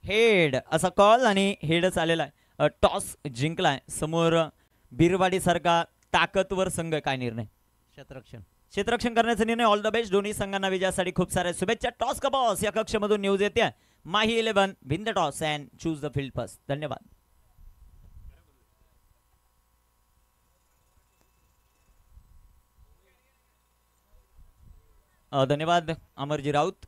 हेड असा कॉल आणि हेडच आलेला आहे. टॉस जिंकलाय समोर बिरवाडी सारखा ताकदवर संघ. काय निर्णय? क्षेत्ररक्षण करण्याचा निर्णय. ऑल द बेस्ट दोन्ही संघांना विजयासाठी खूप साऱ्या शुभेच्छा. टॉस का बॉस या कक्षामधून न्यूज येते. माही 11 win the toss and choose the field first. धन्यवाद. धन्यवाद अमरजी राऊत.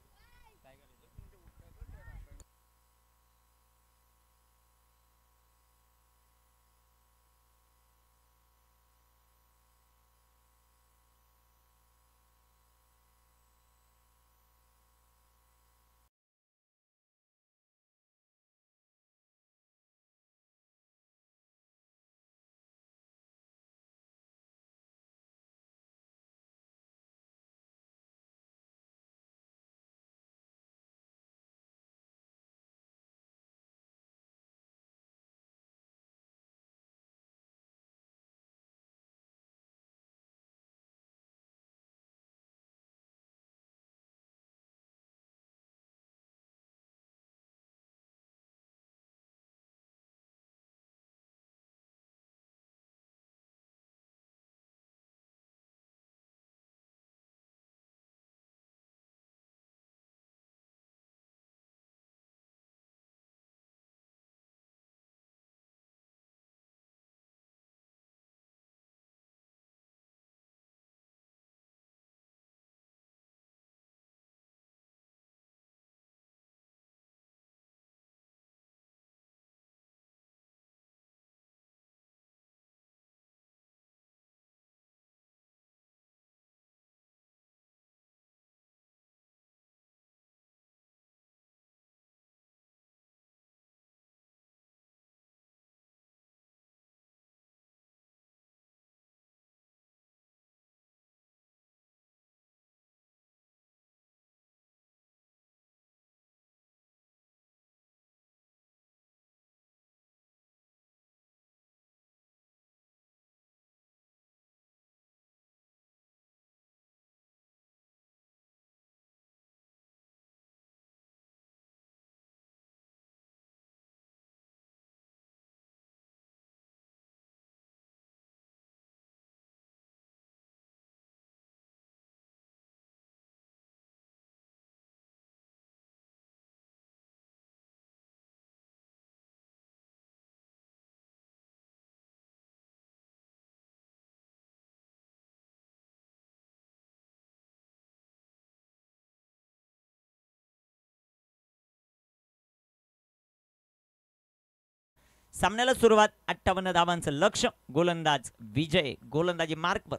सामन्याला सुरुवात 58 धावांचं लक्ष. गोलंदाज विजय गोलंदाजी मार्कवर.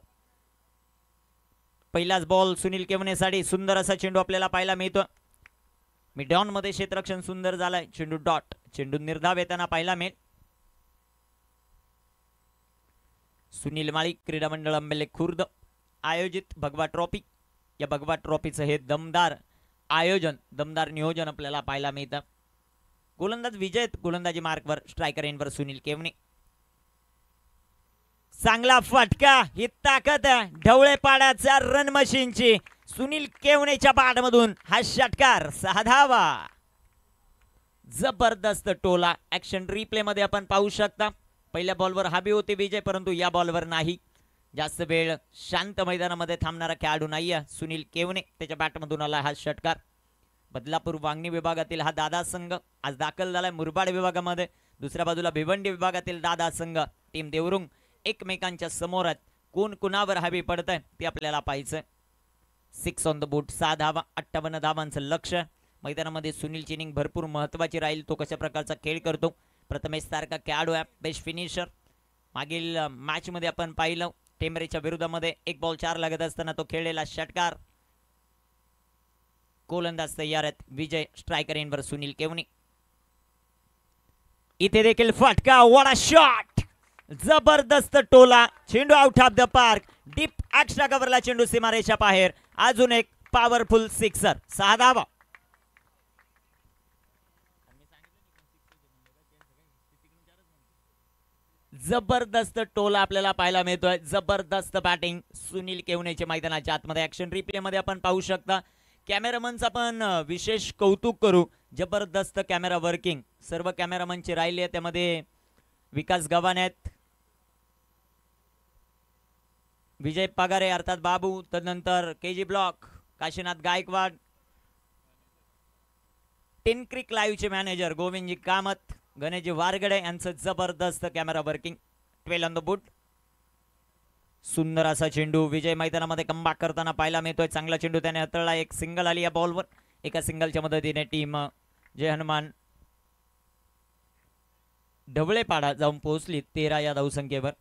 पहिलाच बॉल सुनील केवनेसाठी. सुंदर असा चेंडू आपल्याला पाहायला मिळतो. मिडॉन मध्ये क्षेत्ररक्षण सुंदर झालाय. चेंडू डॉट. चेंडू निर्धाव येताना पाहायला मिळेल. सुनील माळी क्रीडा मंडळ अंबेले खुर्द आयोजित भगवा ट्रॉफी. या भगवा ट्रॉफीचं हे दमदार आयोजन, दमदार नियोजन आपल्याला पाहायला मिळतं. गोलंदाज विजय गोलंदाजी मार्कवर. स्ट्रायकर एंडवर सुनील केवने. चांगला फटका. ही ताकद ढवळेपाड्याच्या रन मशीनची. सुनील केवनेच्या बॅटमधून हा षटकार. 6 धावा. जबरदस्त टोला. ऍक्शन रिप्ले मध्ये आपण पाहू शकता. पहिल्या बॉलवर हवी होती विजय, परंतु या बॉलवर नाही. जास्त वेळ शांत मैदानामध्ये थांबणारा खेळाडू नाहीये सुनील केवने. त्याच्या बॅटमधून आला हा षटकार. बदलापूर वांगणी विभागातील हा दादा संघ आज दाखल झालाय मुरबाड विभागामध्ये. दुसऱ्या बाजूला भिवंडी विभागातील दादा संघ टीम देवरुंग एकमेकांच्या समोर आहेत. कोण कुणावर हवी पडतंय ते आपल्याला पाहायचंय. 6 ऑन द बूट. 6 धावा. 58 धावांचं लक्ष. मैदानामध्ये सुनीलची इनिंग भरपूर महत्वाची राहील. तो कशा प्रकारचा खेळ करतो. प्रथमेश सारखा खेळाडू आहे. Best finisher. मागील मॅच मध्ये आपण पाहिलं टेंबरेच्या विरोधामध्ये 1 बॉल 4 लागत असताना तो खेळलेला षटकार. गोलंदाज तयार आहेत विजय. स्ट्रायकर एंडवर सुनील केवने. इथे देखील फटका. What a shot. जबरदस्त टोला. चेंडू out of the park. Deep extra कव्हरला चेंडू सीमारेषा बाहेर. अजून एक पॉवरफुल सिक्सर. 6 धावा. जबरदस्त टोला आपल्याला पाहायला मिळतोय. जबरदस्त बॅटिंग सुनील केवनेच्या मैदानाच्या आतमध्ये. ऍक्शन रिप्ले मध्ये आपण पाहू शकता. कॅमेरामनचं आपण विशेष कौतुक करू. जबरदस्त कॅमेरा वर्किंग. सर्व कॅमेरामनचे राहिले त्यामध्ये विकास गव्हाणे आहेत, विजय पगारे अर्थात बाबू, तदनंतर KG block Kashinath Gaikwad, ten cric लाईव्हचे मॅनेजर गोविंदजी कामत, गणेशजी वारगडे यांचं जबरदस्त camera working. 12 on the boot. सुंदर असा चेंडू विजय मैदानामध्ये कमबॅक करताना पाहायला मिळतोय. चांगला चेंडू त्याने हाताळला. एक सिंगल आली या बॉलवर. एका सिंगलच्या मदतीने टीम जय हनुमान ढवळेपाडा जाऊन पोहोचली 13 या धावसंख्येवर.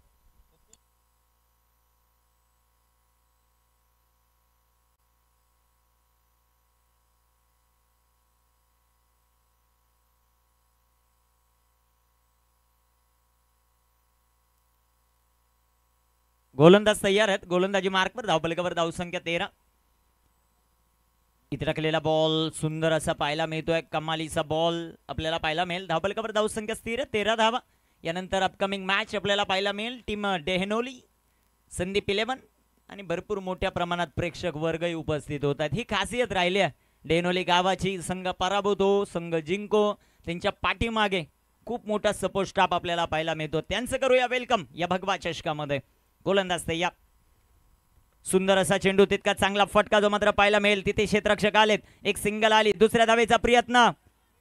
गोलंदाज तयार आहेत. गोलंदाजी मार्कवर. धावफलकावर धावसंख्या 13. इथे टाकलेला बॉल सुंदर असा पाहायला मिळतोय. कमालीचा बॉल आपल्याला पाहायला मिळेल. धावफलकावर धावसंख्या स्थिर 13 धावा. यानंतर अपकमिंग मॅच आपल्याला पाहायला मिळेल. टीम डेहनोली, संदीप 11 आणि भरपूर मोठ्या प्रमाणात प्रेक्षक वर्गही उपस्थित होत आहेत. ही खासियत राहिली आहे डेहनोली गावाची. संघ पराभूत हो, संघ जिंको, त्यांच्या पाठीमागे खूप मोठा सपोर्ट स्टाफ आपल्याला पाहायला मिळतो. त्यांचं करूया वेलकम या भगवा चषकामध्ये. गोलंदाज तयार. सुंदर असा चेंडू. तितका चांगला फटका जो मात्र पाहायला मिळेल. तिथे क्षेत्ररक्षक आलेत. एक सिंगल आली. दुसऱ्या धावेचा प्रयत्न.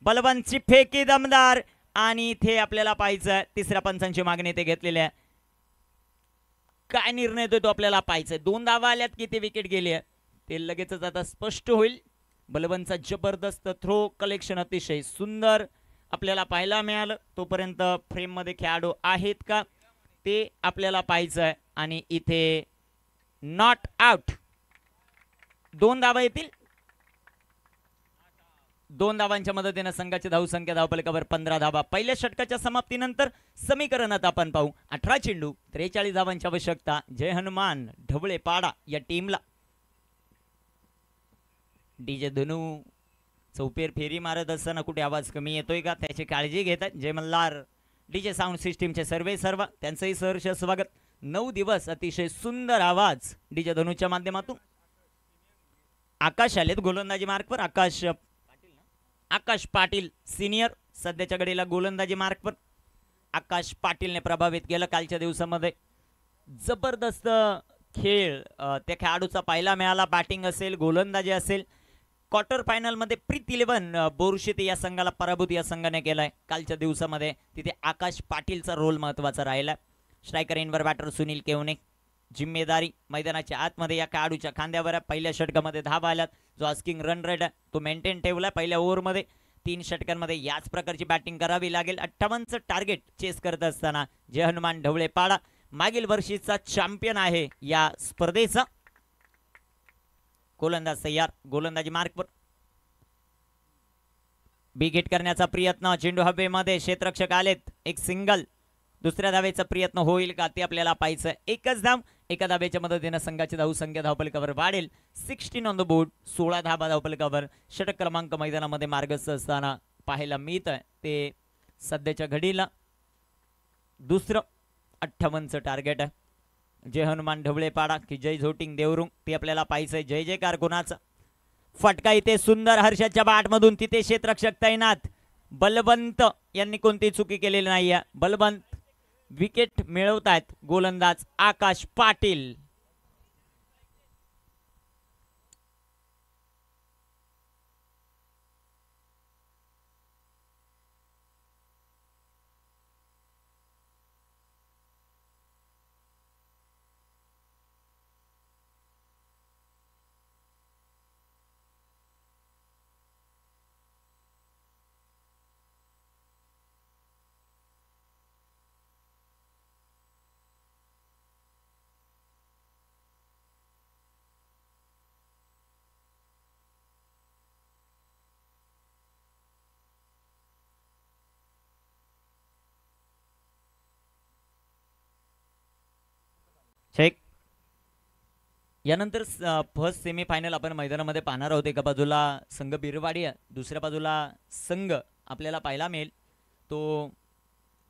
बलवंतची फेकी दमदार. आणि इथे आपल्याला पाहायचं तिसऱ्या पंचांची मागणी ते घेतलेली आहे. काय निर्णय तो आपल्याला पाहायचंय. 2 धावा आल्यात. किती विकेट गेली आहे ते लगेचच आता स्पष्ट होईल. बलवंतचा जबरदस्त थ्रो कलेक्शन अतिशय सुंदर आपल्याला पाहायला मिळालं. तोपर्यंत फ्रेम मध्ये खेळाडू आहेत का ते आपल्याला पाहायचं आहे. आणि इथे नॉट आउट. 2 धावा येतील. 2 धावांच्या मदतीने संघाची धावसंख्या धावफलकावर 15 धावा. पहिल्या षटकाच्या समाप्तीनंतर समीकरणात आपण पाहू 18 चेंडू 43 धावांची आवश्यकता जय हनुमान ढवळेपाडा या टीमला. डीजे धनू चौपेर फेरी मारत असताना कुठे आवाज कमी येतोय का त्याची काळजी घेतात जय मल्हार डीजे साऊंड सिस्टीमचे सर्व त्यांचंही सहर्ष स्वागत. 9 दिवस अतिशय सुंदर आवाज डीजे धनूच्या माध्यमातून. आकाश आलेत गोलंदाजी मार्कवर. आकाश पाटील सिनियर सध्याच्या घडीला गोलंदाजी मार्कवर. आकाश पाटीलने प्रभावित केलं कालच्या दिवसामध्ये. जबरदस्त खेळ त्या खेळाडूचा पाहायला मिळाला. बॅटिंग असेल, गोलंदाजी असेल. क्वार्टर फायनल मध्ये प्रीत 11 बोरशेती या संघाला पराभूत या संघाने केलाय कालच्या दिवसामध्ये. तिथे आकाश पाटीलचा रोल महत्वाचा राहिला. स्ट्रायकर एंडवर बॅटर सुनील केवने. जिम्मेदारी मैदानाच्या आतमध्ये या खेळाडूच्या खांद्यावर. पहिल्या षटकामध्ये धावा आल्यात. जो आस्किंग रन रेट आहे तो मेंटेन ठेवलाय. पहिल्या ओव्हरमध्ये 3 षटकांमध्ये याच प्रकारची बॅटिंग करावी लागेल. 58चं टार्गेट चेस करत असताना जय हनुमान ढवळेपाडा मागील वर्षीचा चॅम्पियन आहे या स्पर्धेचा. गोलंदाज तयार, गोलंदाजी मार्कवर. बिग हिट करण्याचा प्रयत्न, चेंडू हवेमध्ये, क्षेत्ररक्षक आलेत, एक सिंगल. दुसऱ्या धावेचा प्रयत्न होईल का ते आपल्याला पाहायचं. एकच धाव, एका धावेच्या मदतीनं संघाची धावसंख्या धावफलकावर वाढेल. 16 ऑन द बोर्ड, 16 धावा धावफलकावर. षटक क्रमांक मैदानामध्ये मार्गस्थ असताना पाहायला मिळत आहे ते सध्याच्या घडीला दुसरं 58चं टार्गेट आहे. जय हनुमान ढवळेपाडा की जय झोटिंग देवरुंग ते आपल्याला पाहायचंय. जय जयकार कोणाचा. फटका इथे सुंदर हर्षाच्या बाटमधून, तिथे क्षेत्ररक्षक तैनात. बलवंत यांनी कोणती चुकी केलेली नाहीये. बलवंत विकेट मिळवतायत गोलंदाज आकाश पाटील. चेक. यानंतर फर्स्ट सेमीफायनल आपण मैदानामध्ये पाहणार आहोत. एका बाजूला संघ बिरवाडी, दुसऱ्या बाजूला संघ आपल्याला पाहायला मिळेल तो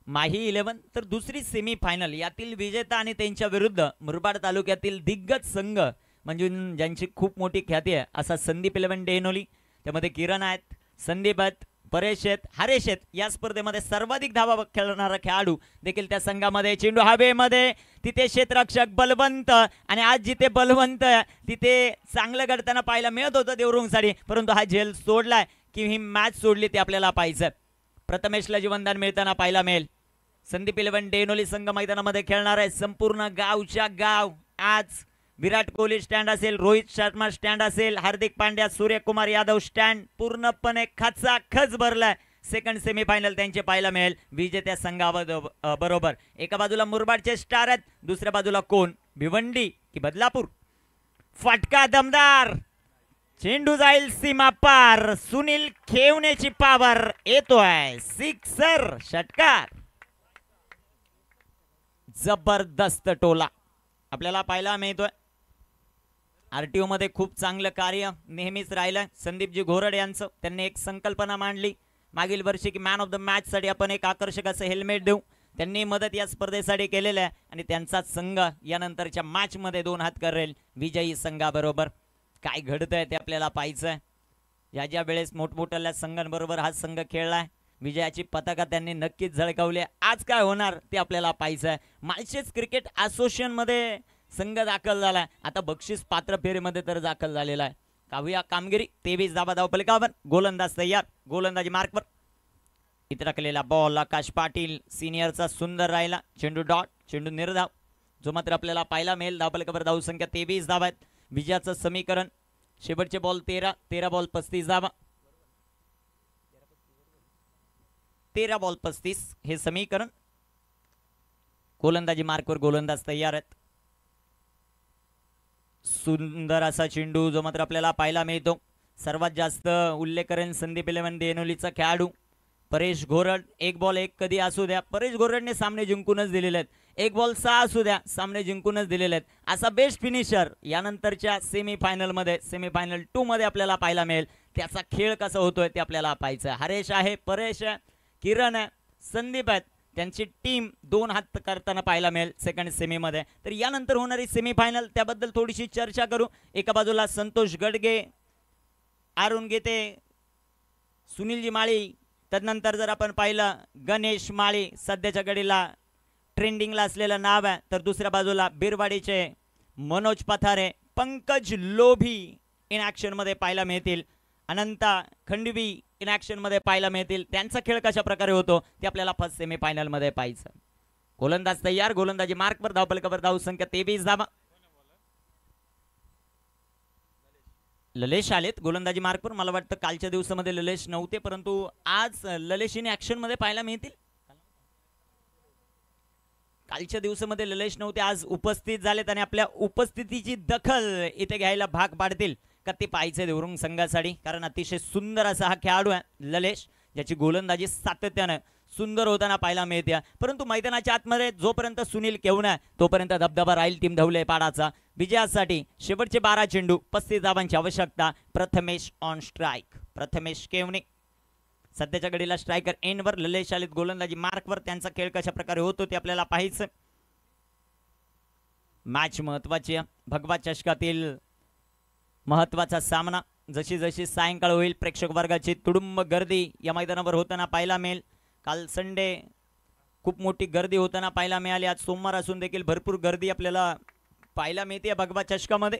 माही 11. तर दुसरी सेमीफायनल यातील विजेता आणि त्यांच्या विरुद्ध मुरबाड तालुक्यातील दिग्गज संघ म्हणजे ज्यांची खूप मोठी ख्याती आहे असा संदीप 11 डेनोली. त्यामध्ये किरण आहेत, संदीप आहेत, परेश आहेत, हरेश आहेत. या स्पर्धेमध्ये सर्वाधिक धावा खेळणारा खेळाडू देखील त्या संघामध्ये. चेंडू हवेमध्ये, तिथे क्षेत्ररक्षक बलवंत, आणि आज जिथे बलवंत तिथे चांगलं घडताना पाहायला मिळत होतं देवरुंगसाठी, परंतु हा झेल सोडलाय की ही मॅच सोडली ते आपल्याला पाहायचं. प्रथमेशला जीवनदान मिळताना पाहायला मिळेल. संदीप 11 डेनोली संघ मैदानामध्ये खेळणार आहे. संपूर्ण गावच्या गाव आज विराट कोहली स्टँड असेल, रोहित शर्मा स्टँड असेल, हार्दिक पांड्या, सूर्यकुमार यादव स्टँड पूर्णपणे खचाखच भरलाय. सेकंड सेमीफायनल त्यांचे पाहायला मिळेल विजेत्या संघाबरोबर. एका बाजूला मुरबाडचे स्टार आहेत, दुसऱ्या बाजूला कोण, भिवंडी की बदलापूर. फटका दमदार, चेंडू जाईल सीमा पार. सुनील खेवण्याची पावर येतोय, सिक्सर, षटकार. जबरदस्त टोला आपल्याला पाहायला मिळतोय. आरटीओ मध्ये खूप चांगलं कार्य नेहमीच राहिलं संदीपजी घोरड यांचं. त्यांनी एक संकल्पना मांडली मागील वर्षी की मॅन ऑफ द मॅच साठी आपण एक आकर्षक असं हेल्मेट देऊ. त्यांनी मदत या स्पर्धेसाठी केलेलं आहे आणि त्यांचा संघ यानंतरच्या मॅच मध्ये 2 हात करेल विजयी संघाबरोबर. काय घडतंय ते आपल्याला पाहायचंय. ज्या ज्या वेळेस मोठमोठ्या संघांबरोबर हा संघ खेळलाय विजयाची पताका त्यांनी नक्कीच झळकावली. आज काय होणार ते आपल्याला पाहायचंय. माळशेज क्रिकेट असोसिएशन मध्ये संघ दाखल झालाय. आता बक्षीस पात्र फेरीमध्ये तर दाखल झालेला आहे. पाहूया कामगिरी. 23 धावा धावफलकावर. गोलंदाज तयार, गोलंदाजी मार्कवर. इथे टाकलेला बॉल आकाश पाटील सिनियरचा सुंदर राहिला. चेंडू डॉट, चेंडू निर्धाव, जो मात्र आपल्याला पाहायला मिळेल. धावफलकावर धावसंख्या 23 धावा आहेत. विजयाचं समीकरण शेवटचे बॉल 13 बॉल 35 धावा. 13 बॉल 35 हे समीकरण. गोलंदाजी मार्कवर गोलंदाज तयार आहेत. सुंदर असा चेंडू जो मात्र आपल्याला पाहायला मिळतो. सर्वात जास्त उल्लेख करेन संदीप 11 देनोलीचा खेळाडू परेश घोरड. 1 बॉल 1 कधी असू द्या, परेश घोरडने सामने जिंकूनच दिलेले आहेत. 1 बॉल 6 असू द्या, सामने जिंकूनच दिलेले आहेत. असा बेस्ट फिनिशर यानंतरच्या सेमीफायनल 2 मध्ये आपल्याला पाहायला मिळेल. त्याचा खेळ कसा होतोय ते आपल्याला पाहायचं. हरेश आहे, परेश आहे, किरण आहे, संदीप आहेत. त्यांची टीम 2 हात करताना पाहायला मिळेल सेकंड सेमीमध्ये. तर यानंतर होणारी सेमीफायनल त्याबद्दल थोडीशी चर्चा करू. एका बाजूला संतोष गडगे, अरुण गेते, सुनीलजी माळी, तदनंतर जर आपण पाहिलं गणेश माळी सध्याच्या घडीला ट्रेंडिंगला असलेलं नाव आहे. तर दुसऱ्या बाजूला बिरवाडीचे मनोज पथारे, पंकज लोभी इन ॲक्शन मध्ये पाहायला मिळतील. अनंता खंडवी इन ॲक्शन मध्ये पाहायला मिळतील. त्यांचा खेळ कशा प्रकारे होतो ते आपल्याला फर्स्ट सेमीफायनल मध्ये पाहायचं. गोलंदाज तयार, गोलंदाजी मार्कवर. धावफलकावर धावसंख्या 23 धावा. ललेश आलेत गोलंदाजी मार्कवर. मला वाटतं कालच्या दिवसामध्ये ललेश नव्हते, परंतु आज ललेशने ऍक्शन मध्ये पाहायला मिळतील. कालच्या दिवसामध्ये ललेश नव्हते, आज उपस्थित झालेत आणि आपल्या उपस्थितीची दखल इथे घ्यायला भाग पाडतील का ते पाहायचं देवरुंग संघासाठी. कारण अतिशय सुंदर असा हा खेळाडू आहे ललेश, ज्याची गोलंदाजी सातत्यानं सुंदर होताना पाहायला मिळते. परंतु मैदानाच्या आतमध्ये जोपर्यंत सुनील केवणा तोपर्यंत धबधबा राहील टीम ढवळे पाडाचा. विजयासाठी शेवटचे 12 चेंडू 35 धावांची आवश्यकता. Prathamesh on strike. प्रथमेश केवणे सध्याच्या घडीला स्ट्रायकर एंडवर. ललेश आलेत गोलंदाजी मार्कवर. त्यांचा खेळ कशा प्रकारे होतो ते आपल्याला पाहायचं. मॅच महत्वाची आहे. भगवा चषकातील महत्वाचा सामना. जशी जशी सायंकाळ होईल प्रेक्षक वर्गाची तुडुंब गर्दी या मैदानावर होताना पाहायला मिळेल. काल संडे खूप मोठी गर्दी होताना पाहायला मिळाली. आज सोमवार असून देखील भरपूर गर्दी आपल्याला पाहायला मिळते भगवा चषकामध्ये.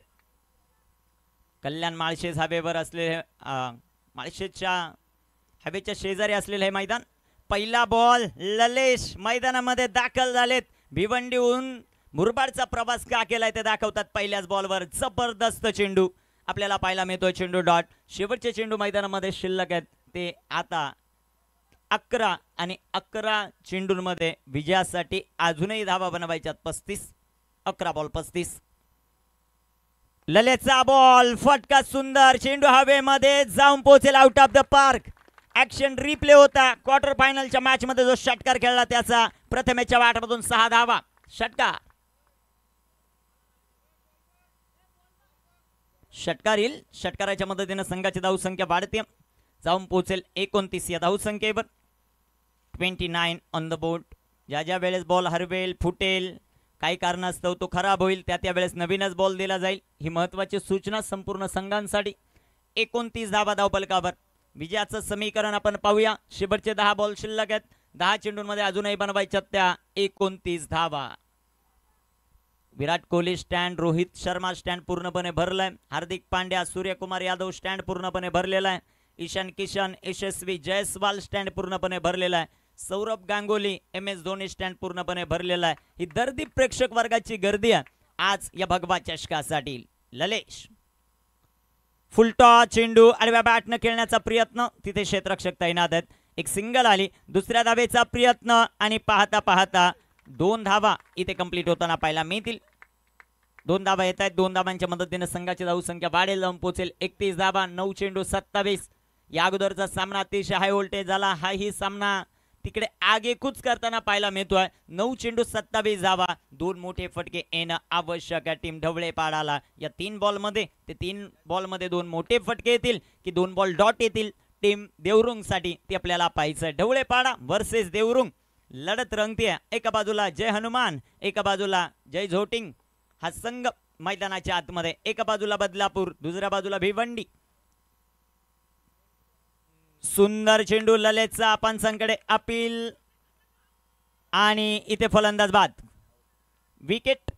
कल्याण माळशेज हवेवर असलेले माळशेजच्या हवेच्या शेजारी असलेले हे मैदान. पहिला बॉल ललेश मैदानामध्ये दाखल झालेत. भिवंडीहून मुरबाडचा प्रवास का केलाय ते दाखवतात पहिल्याच बॉलवर. जबरदस्त चेंडू आपल्याला पाहायला मिळतोय. चेंडू डॉट. शेवटचे चेंडू मैदानामध्ये शिल्लक आहेत ते आता 11 आणि 11 चेंडूंमध्ये विजयासाठी अजूनही धावा बनवायच्यात 35. 11 बॉल 35. ललेचा बॉल फटका सुंदर. चेंडू हवेमध्ये जाऊन पोहोचेल out of the park. Action replay होता क्वार्टर फायनलच्या मॅच मध्ये जो षटकार खेळला त्याचा. प्रथमेच्या वाटामधून 6 धावा. षटकार येईल. षटकाराच्या मदतीने संघाची धावसंख्या वाढते, जाऊन पोहोचेल 29 या धावसंख्येवर. 29 ऑन द बोर्ड. ज्या ज्या वेळेस बॉल हरवेल फुटेल काही कारणास्तव तो खराब होईल त्या वेळेस नवीनच बॉल दिला जाईल. ही महत्वाची सूचना संपूर्ण संघांसाठी. 29 धावा धावफलकावर. विजयाचं समीकरण आपण पाहूया. शेवटचे 10 बॉल शिल्लक आहेत. 10 चेंडूंमध्ये अजूनही बनवायच्यात त्या 29 धावा. विराट कोहली स्टँड, रोहित शर्मा स्टँड पूर्णपणे भरलाय. हार्दिक पांड्या, सूर्यकुमार यादव स्टँड पूर्णपणे भरलेला आहे. ईशान किशन, यशस्वी जयस्वाल स्टँड पूर्णपणे भरलेला आहे. सौरभ गांगुली, MS धोनी स्टँड पूर्णपणे भरलेला आहे. ही दर्दी प्रेक्षक वर्गाची गर्दी आहे आज या भगवा चषकासाठी. ललेश फुलटॉ चेंडू आडव्या बॅटनं खेळण्याचा प्रयत्न. तिथे क्षेत्ररक्षक तैनात आहेत. एक सिंगल आली. दुसऱ्या धावेचा प्रयत्न आणि पाहता पाहता 2 धावा इथे कंप्लीट होताना पाहायला मिळतील. 2 धावा येत आहेत. 2 धावांच्या मदतीने संघाची धावसंख्या वाढेल, जाऊन पोहोचेल 31 धावा. 9 चेंडू 27. या अगोदरचा सामना अतिशय हाय व्होल्टेज झाला. हाही सामना तिकडे आगेकूच करताना पाहायला मिळतोय. 9 चेंडू 27 धावा. 2 मोठे फटके येणं आवश्यक आहे टीम ढवळे पाडाला. या 3 बॉलमध्ये 2 मोठे फटके येतील की 2 बॉल डॉट येतील टीम देवरुंग साठी ते आपल्याला पाहायचं. ढवळे पाडा वर्सेस देवरुंग लढत रंगते. एका बाजूला जय हनुमान, एका बाजूला जय झोटिंग हा संघ मैदानाच्या आतमध्ये. एका बाजूला बदलापूर, दुसऱ्या बाजूला भिवंडी. सुंदर चेंडू ललेचा पंचांकडे अपील आणि इथे फलंदाज बाद. विकेट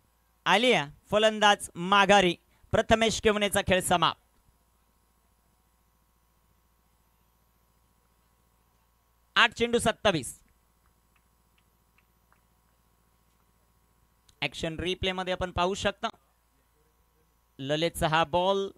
आली आहे. फलंदाज माघारी. प्रथमेश केवणेचा खेळ समाप्त. आठ चेंडू 27. ऍक्शन रिप्ले मध्ये आपण पाहू शकता ललेचा हा बॉल.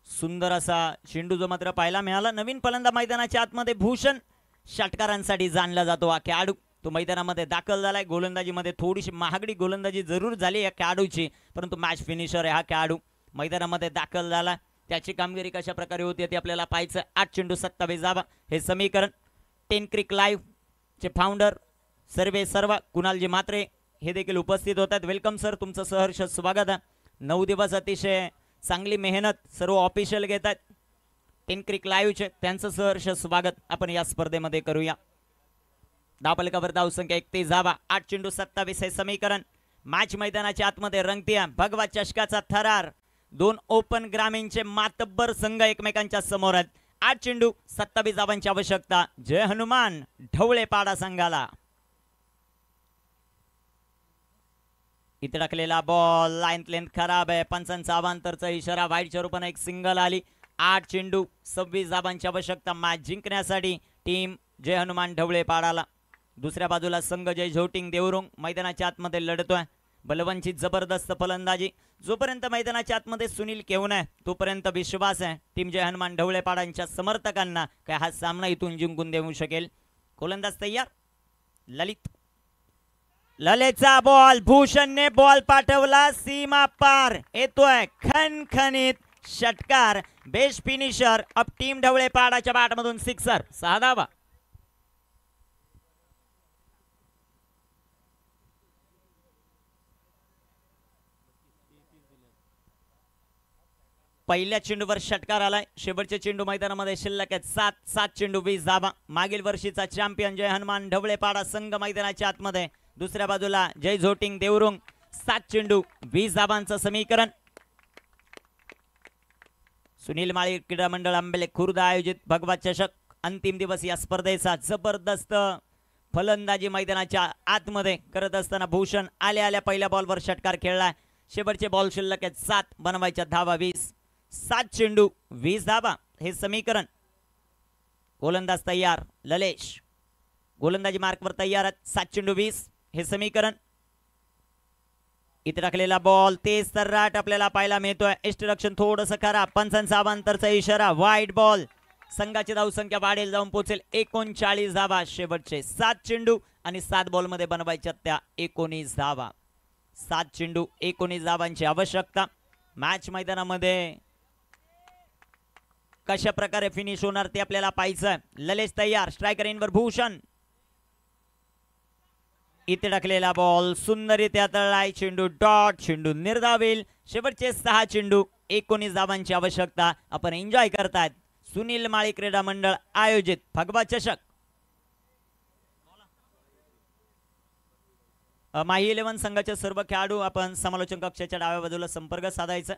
सुंदर असा चेंडू जो मात्र पाहायला मिळाला. नवीन फलंदाज मैदानाच्या आतमध्ये भूषण षटकारांसाठी जाणला जातो हा खेळाडू. तो मैदानामध्ये दाखल झालाय. गोलंदाजीमध्ये थोडीशी महागडी गोलंदाजी जरूर झाली या खेळाडूची, परंतु मॅच फिनिशर आहे हा खेळाडू. मैदानामध्ये दाखल झाला. त्याची कामगिरी कशा प्रकारे होती ते आपल्याला पाहायचं. 8 चेंडू 27 धावा हे समीकरण. 10 क्रिक लाईव्ह चे फाउंडर सर्व कुणालजी म्हात्रे हे देखील उपस्थित होतात. वेलकम सर, तुमचं सहर्ष स्वागत आहे. 9 दिवस अतिशय चांगली मेहनत सर्व ऑफिशियल घेतात 10 क्रिक लाईव्हचे, त्यांचं सहर्ष स्वागत आपण या स्पर्धेमध्ये करूया. धावफलकावर धावसंख्या 31 धावा. 8 चेंडू 27 हे समीकरण. मॅच मैदानाच्या आतमध्ये रंगतीय. भगवा चषकाचा थरार. 2 ओपन ग्रामीणचे मातब्बर संघ एकमेकांच्या समोर आहेत. 8 चेंडू 27 धावांची आवश्यकता. जय हनुमान ढवळे पाडा संघाला. इथे टाकलेला बॉल लाईन लेंथ खराब आहे. पंचांचा अवांतरचा इशारा. वाईडच्या रूपाने एक सिंगल आली. 8 चेंडू 26 धावांची आवश्यकता मॅच जिंकण्यासाठी टीम जय हनुमान ढवळे पाडाला. दुसऱ्या बाजूला संघ जय झोटिंग देवरुंग मैदानाच्या आतमध्ये लढतोय. बलवानची जबरदस्त फलंदाजी. जोपर्यंत मैदानाच्या आतमध्ये सुनील केवने आहे तोपर्यंत विश्वास आहे टीम जय हनुमान ढवळेपाडांच्या समर्थकांना काय हा सामना इथून जिंकून देऊ शकेल. गोलंदाज तयार. ललितचा बॉल, भूषणने बॉल पाठवला सीमा पार, येतोय खणखणीत षटकार. बेस्ट फिनिशर ऑफ टीम ढवळेपाडाच्या बॅटमधून सिक्सर. 6 धावा. पहिल्या चेंडूवर षटकार आलाय. शेवटचे चेंडू मैदानामध्ये शिल्लक आहेत 7 चेंडू 20 धावा. मागील वर्षीचा चॅम्पियन जय हनुमान ढवळेपाडा संघ मैदानाच्या आतमध्ये. दुसऱ्या बाजूला जय झोटिंग देवरुंग. 7 चेंडू 20 धावांचं समीकरण. सुनील माळी क्रीडा मंडळ आंबेले खुर्द आयोजित भगवा चषक अंतिम दिवस या स्पर्धेचा जबरदस्त फलंदाजी मैदानाच्या आतमध्ये करत असताना भूषण आल्या पहिल्या बॉलवर षटकार खेळलाय. शेवटचे बॉल शिल्लक आहेत 7, बनवायच्या धावा 20. 7 चेंडू 20 धावा हे समीकरण. गोलंदाज तयार. ललेश गोलंदाजी मार्कवर तयार आहेत. 7 चेंडू 20 हे समीकरण. इथे टाकलेला बॉल तेज सर्राट आपल्याला पाहायला मिळतोय. इष्टरक्षण थोडंसं खराब. पंचांचा अवांतरचा इशारा. वाईट बॉल. संघाची धावसंख्या वाढेल जाऊन पोहोचेल 39 धावा. शेवटचे 7 चेंडू आणि 7 बॉल मध्ये बनवायच्या त्या 19 धावा. 7 चेंडू 19 धावांची आवश्यकता. मॅच मैदानामध्ये कशा प्रकारे फिनिश होणार ते आपल्याला पाहायचं. ललेश तयार. स्ट्रायकर इनवर भूषण. इथे टाकलेला बॉल सुंदररित्या तळलाय. चेंडू डॉट. चेंडू निर्धावेल. शेवटचे 6 चेंडू 19 धावांची आवश्यकता. आपण एन्जॉय करतायत सुनील माळी क्रीडा मंडळ आयोजित भगवा चषक. माही 11 संघाचे सर्व खेळाडू आपण समालोचन कक्षाच्या डाव्या बाजूला संपर्क साधायचा.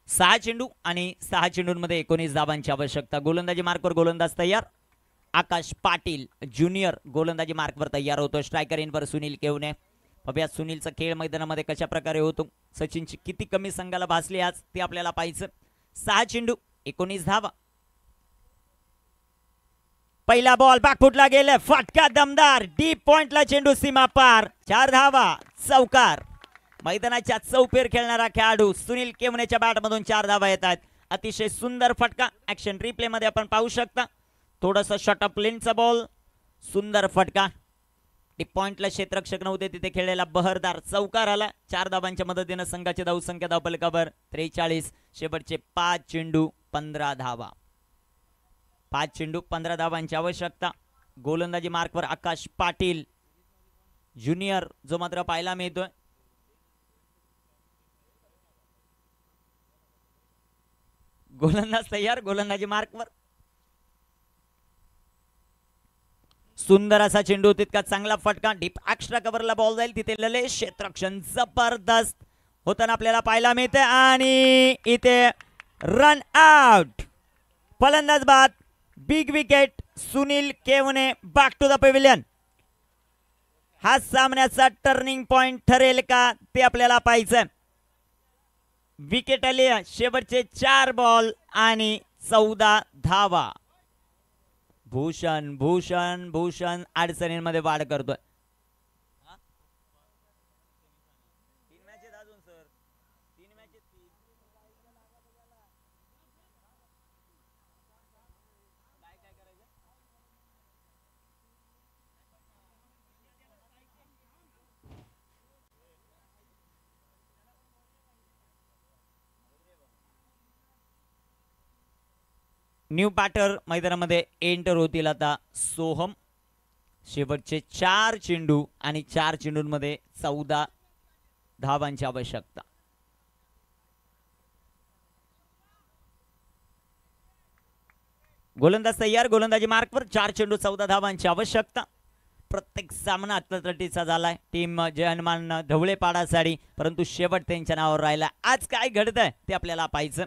सहा चेंडू आणि 6 चेंडूंमध्ये 19 धावांची आवश्यकता. गोलंदाजी मार्कवर गोलंदाज तयार. आकाश पाटील ज्युनियर गोलंदाजी मार्कवर तयार होतो. स्ट्रायकर इनवर सुनील केवने. बघूया सुनीलचा खेळ मैदानामध्ये कशा प्रकारे होतो. सचिनची किती कमी संघाला भासली आज ते आपल्याला पाहायचं. 6 चेंडू 19 धावा. पहिला बॉल बॅकफुटला गेला. फटका दमदार. डीप पॉइंटला चेंडू सीमा पार. 4 धावा. चौकार. मैदानाच्या चौफेर खेळणारा खेळाडू सुनील केवनेच्या बॅटमधून 4 धावा येत आहेत. अतिशय सुंदर फटका. ऍक्शन रिप्ले मध्ये आपण पाहू शकता. थोडंसं शॉर्टअप लेनचा बॉल. सुंदर फटका. डीप पॉइंटला क्षेत्ररक्षक नव्हते तिथे खेळलेला बहरदार चौकार आला. 4 धावांच्या मदतीने संघाची धावसंख्या धावफलकावर 43. शेवटचे 5 चेंडू 15 धावा. 5 चेंडू 15 धावांची आवश्यकता. गोलंदाजी मार्कवर आकाश पाटील ज्युनियर जो मात्र पाहायला मिळतोय. गोलंदाज तयार. गोलंदाजी मार्कवर. सुंदर असा चेंडू. तितका चांगला फटका. डीप एक्स्ट्रा कव्हरला बॉल जाईल तिथे ललेश. क्षेत्ररक्षण जबरदस्त होताना आपल्याला पाहायला मिळते आणि इथे रन आउट. फलंदाज बाद. Big wicket. Sunil Kewane back to the pavilion. हा सामन्याचा टर्निंग पॉइंट ठरेल का ते आपल्याला पाहायचं. विकेट आली. शेवटचे 4 बॉल आणि 14 धावा. भूषण भूषण भूषण अडचणींमध्ये वाढ करतोय. न्यू बॅटर मैदानामध्ये एंटर होतील आता सोहम. शेवटचे 4 चेंडू आणि 4 चेंडूंमध्ये 14 धावांची आवश्यकता. गोलंदाज तयार, गोलंदाजी मार्कवर. 4 चेंडू 14 धावांची आवश्यकता. प्रत्येक सामना अटलतटीचा झालाय टीम जय हनुमान ढवळेपाडासाठी, परंतु शेवट त्यांच्या नावावर राहिला. आज काय घडतंय ते आपल्याला पाहायचं.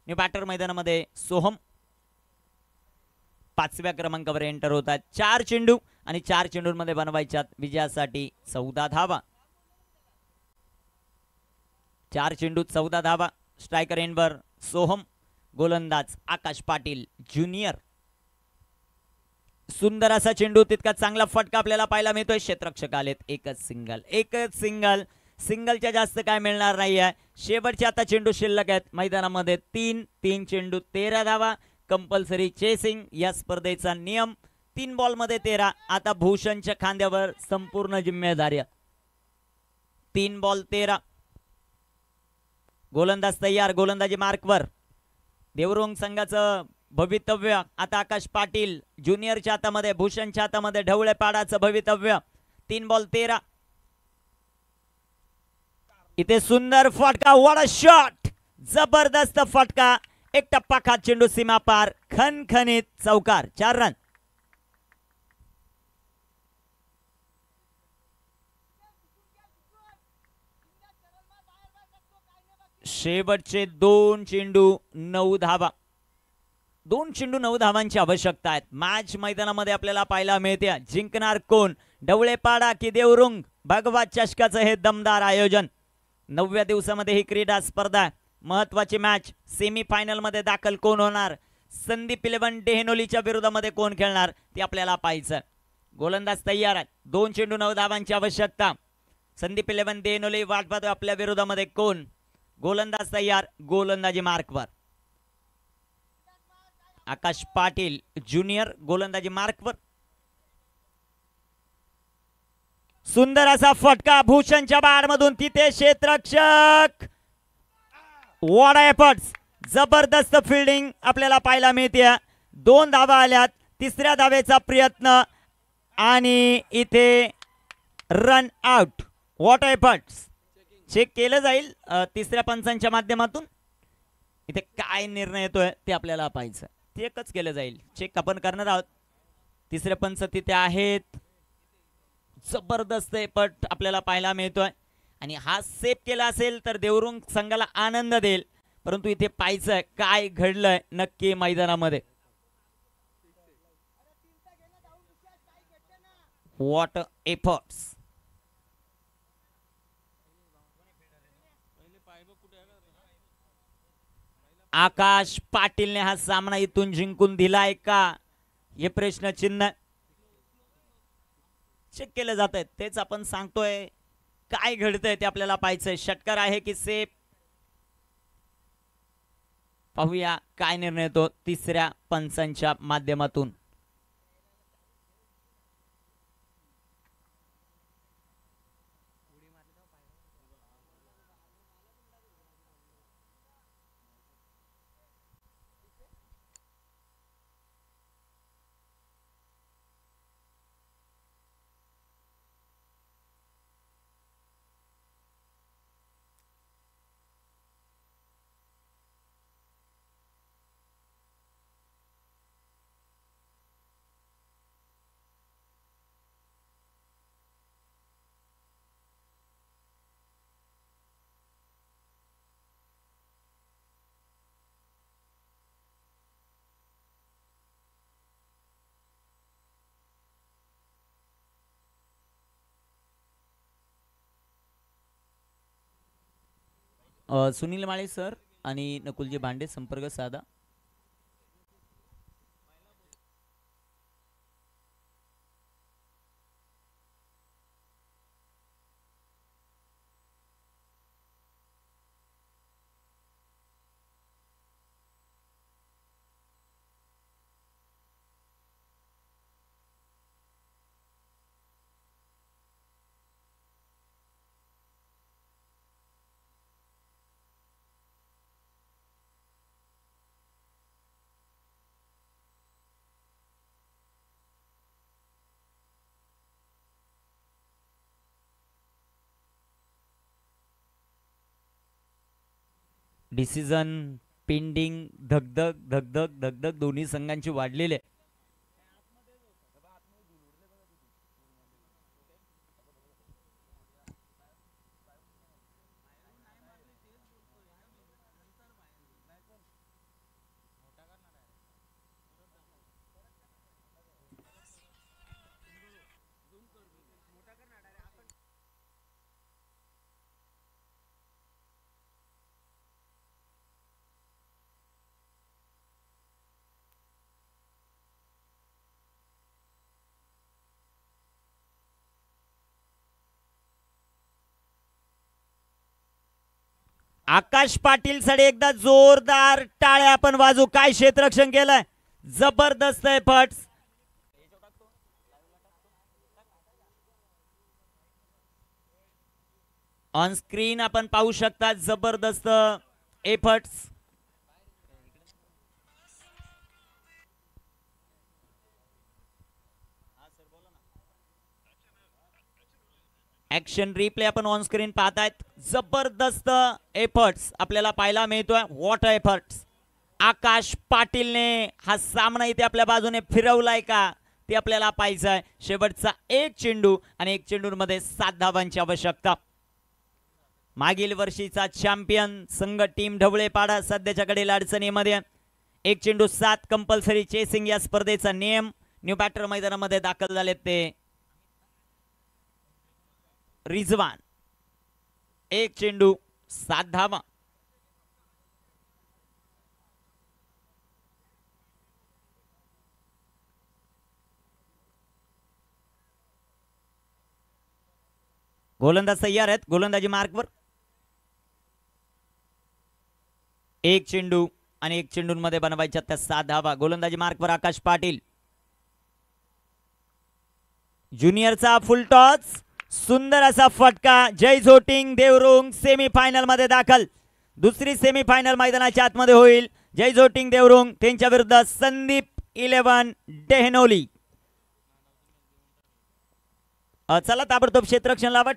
न्यू बॅटर मैदानामध्ये सोहम 5व्या क्रमांकावर एंटर होतात. 4 चेंडू आणि 4 चेंडूंमध्ये बनवायच्यात विजयासाठी 14 धावा. 4 चेंडू 14 धावा. स्ट्रायकर एंडवर सोहम, गोलंदाज आकाश पाटील ज्युनियर. सुंदर असा चेंडू, तितका चांगला फटका आपल्याला पाहायला मिळतोय. क्षेत्ररक्षक आलेत. एकच सिंगल. सिंगलच्या जास्त काय मिळणार नाही आहे. शेवटचे आता चेंडू शिल्लक आहेत मैदानामध्ये. 3 चेंडू 13 धावा. कंपल्सरी चेसिंग या स्पर्धेचा नियम. 3 बॉलमध्ये 13. आता भूषणच्या खांद्यावर संपूर्ण जिम्मेदारी. 3 बॉल 13. गोलंदाज तयार, गोलंदाजी मार्कवर. देवरुंग संघाचं भवितव्य आता आकाश पाटील ज्युनियरच्या हातामध्ये, भूषणच्या हातामध्ये ढवळेपाडाचं भवितव्य. 3 बॉल 13. इथे सुंदर फटका. What a shot. जबरदस्त फटका. एक टप्पा खात चेंडू सीमा पार. खणखणीत चौकार. 4 रन. शेवटचे 2 चेंडू 9 धावा. 2 चेंडू 9 धावांची आवश्यकता आहे. मॅच मैदानामध्ये आपल्याला पाहायला मिळते. जिंकणार कोण, ढवळेपाडा की देवरुंग? भगवा चषकाचं हे दमदार आयोजन. 9व्या दिवसामध्ये ही क्रीडा स्पर्धा. महत्वाची मॅच. सेमी फायनल मध्ये दाखल कोण होणार? संदीप 11 डेहनोलीच्या विरोधामध्ये कोण खेळणार ते आपल्याला पाहायचं. गोलंदाज तयार आहे. 2 चेंडू 9 धावांची आवश्यकता. संदीप 11 डेहनोली वाट पाहतोय आपल्या विरोधामध्ये कोण. गोलंदाज तयार, गोलंदाजी मार्कवर. आकाश पाटील ज्युनियर गोलंदाजी मार्कवर. सुंदर असा फटका भूषणच्या बाडमधून. तिथे क्षेत्ररक्षक. What efforts. जबरदस्त फिल्डिंग आपल्याला पाहायला मिळते. 2 धावा आल्यात. 3ऱ्या धावेचा प्रयत्न आणि इथे run out. What efforts. Check केलं जाईल 3ऱ्या पंचांच्या माध्यमातून. इथे काय निर्णय येतोय ते आपल्याला पाहायचं. चेकच केलं जाईल. चेक आपण करणार आहोत. 3रे पंच तिथे आहेत. जबरदस्त एफर्ट आपल्याला पाहायला मिळतोय आणि हा सेफ केला असेल तर देवरुंग संघाला आनंद देईल, परंतु इथे पाहायचं काय घडलंय नक्की मैदानामध्ये. What efforts. आकाश पाटीलने हा सामना इथून जिंकून दिलाय का हे प्रश्नचिन्ह. चेक केलं जात आहे तेच आपण सांगतोय. काय घडतंय ते आपल्याला पाहायचंय. षटकार आहे की सेफ. पाहूया काय निर्णय येतो 3ऱ्या पंचांच्या माध्यमातून. सुनील माळे सर आणि नकुलजी भांडे संपर्क साधा. डिसिजन पेंडिंग, धगधग धगधग धगधग दोन्ही संघांची वाढलेली आहे. आकाश पाटील साठी एकदा जोरदार टाळ्या आपण वाजू. काय क्षेत्ररक्षण केलंय, जबरदस्त एफर्ट्स. ऑन स्क्रीन आपण पाहू शकता जबरदस्त एफर्ट्स. ऍक्शन रिप्ले आपण ऑन स्क्रीन पाहतायत. जबरदस्त एफर्ट्स आपल्याला पाहायला मिळतोय. What efforts. आकाश पाटीलने हा सामना इथे आपल्या बाजूने फिरवलाय का ते आपल्याला पाहायचं आहे. शेवटचा एक चेंडू आणि एक चेंडूमध्ये 7 धावांची आवश्यकता. मागील वर्षीचा चॅम्पियन संघ टीम ढवळेपाडा सध्याच्या कडे अडचणीमध्ये. एक चेंडू 7 कंपल्सरी चेसिंग या स्पर्धेचा नियम. न्यू बॅटर मैदानामध्ये दाखल झालेत ते रिजवान. एक चेंडू 7 धावा. गोलंदाज तयार आहेत. गोलंदाजी मार्कवर. एक चेंडू आणि एक चेंडूंमध्ये बनवायच्या त्या 7 धावा. गोलंदाजी मार्कवर आकाश पाटील. ज्युनियरचा फुल टॉस. सुंदर असा फटका. जय झोटिंग देवरुंग सेमीफायनल मध्ये दाखल. दुसरी सेमीफायनल मैदानाच्या आतमध्ये होईल. जय झोटिंग देवरुंग त्यांच्या विरुद्ध संदीप 11 डेहनोली. चला ताबडतोब क्षेत्ररक्षण लावा.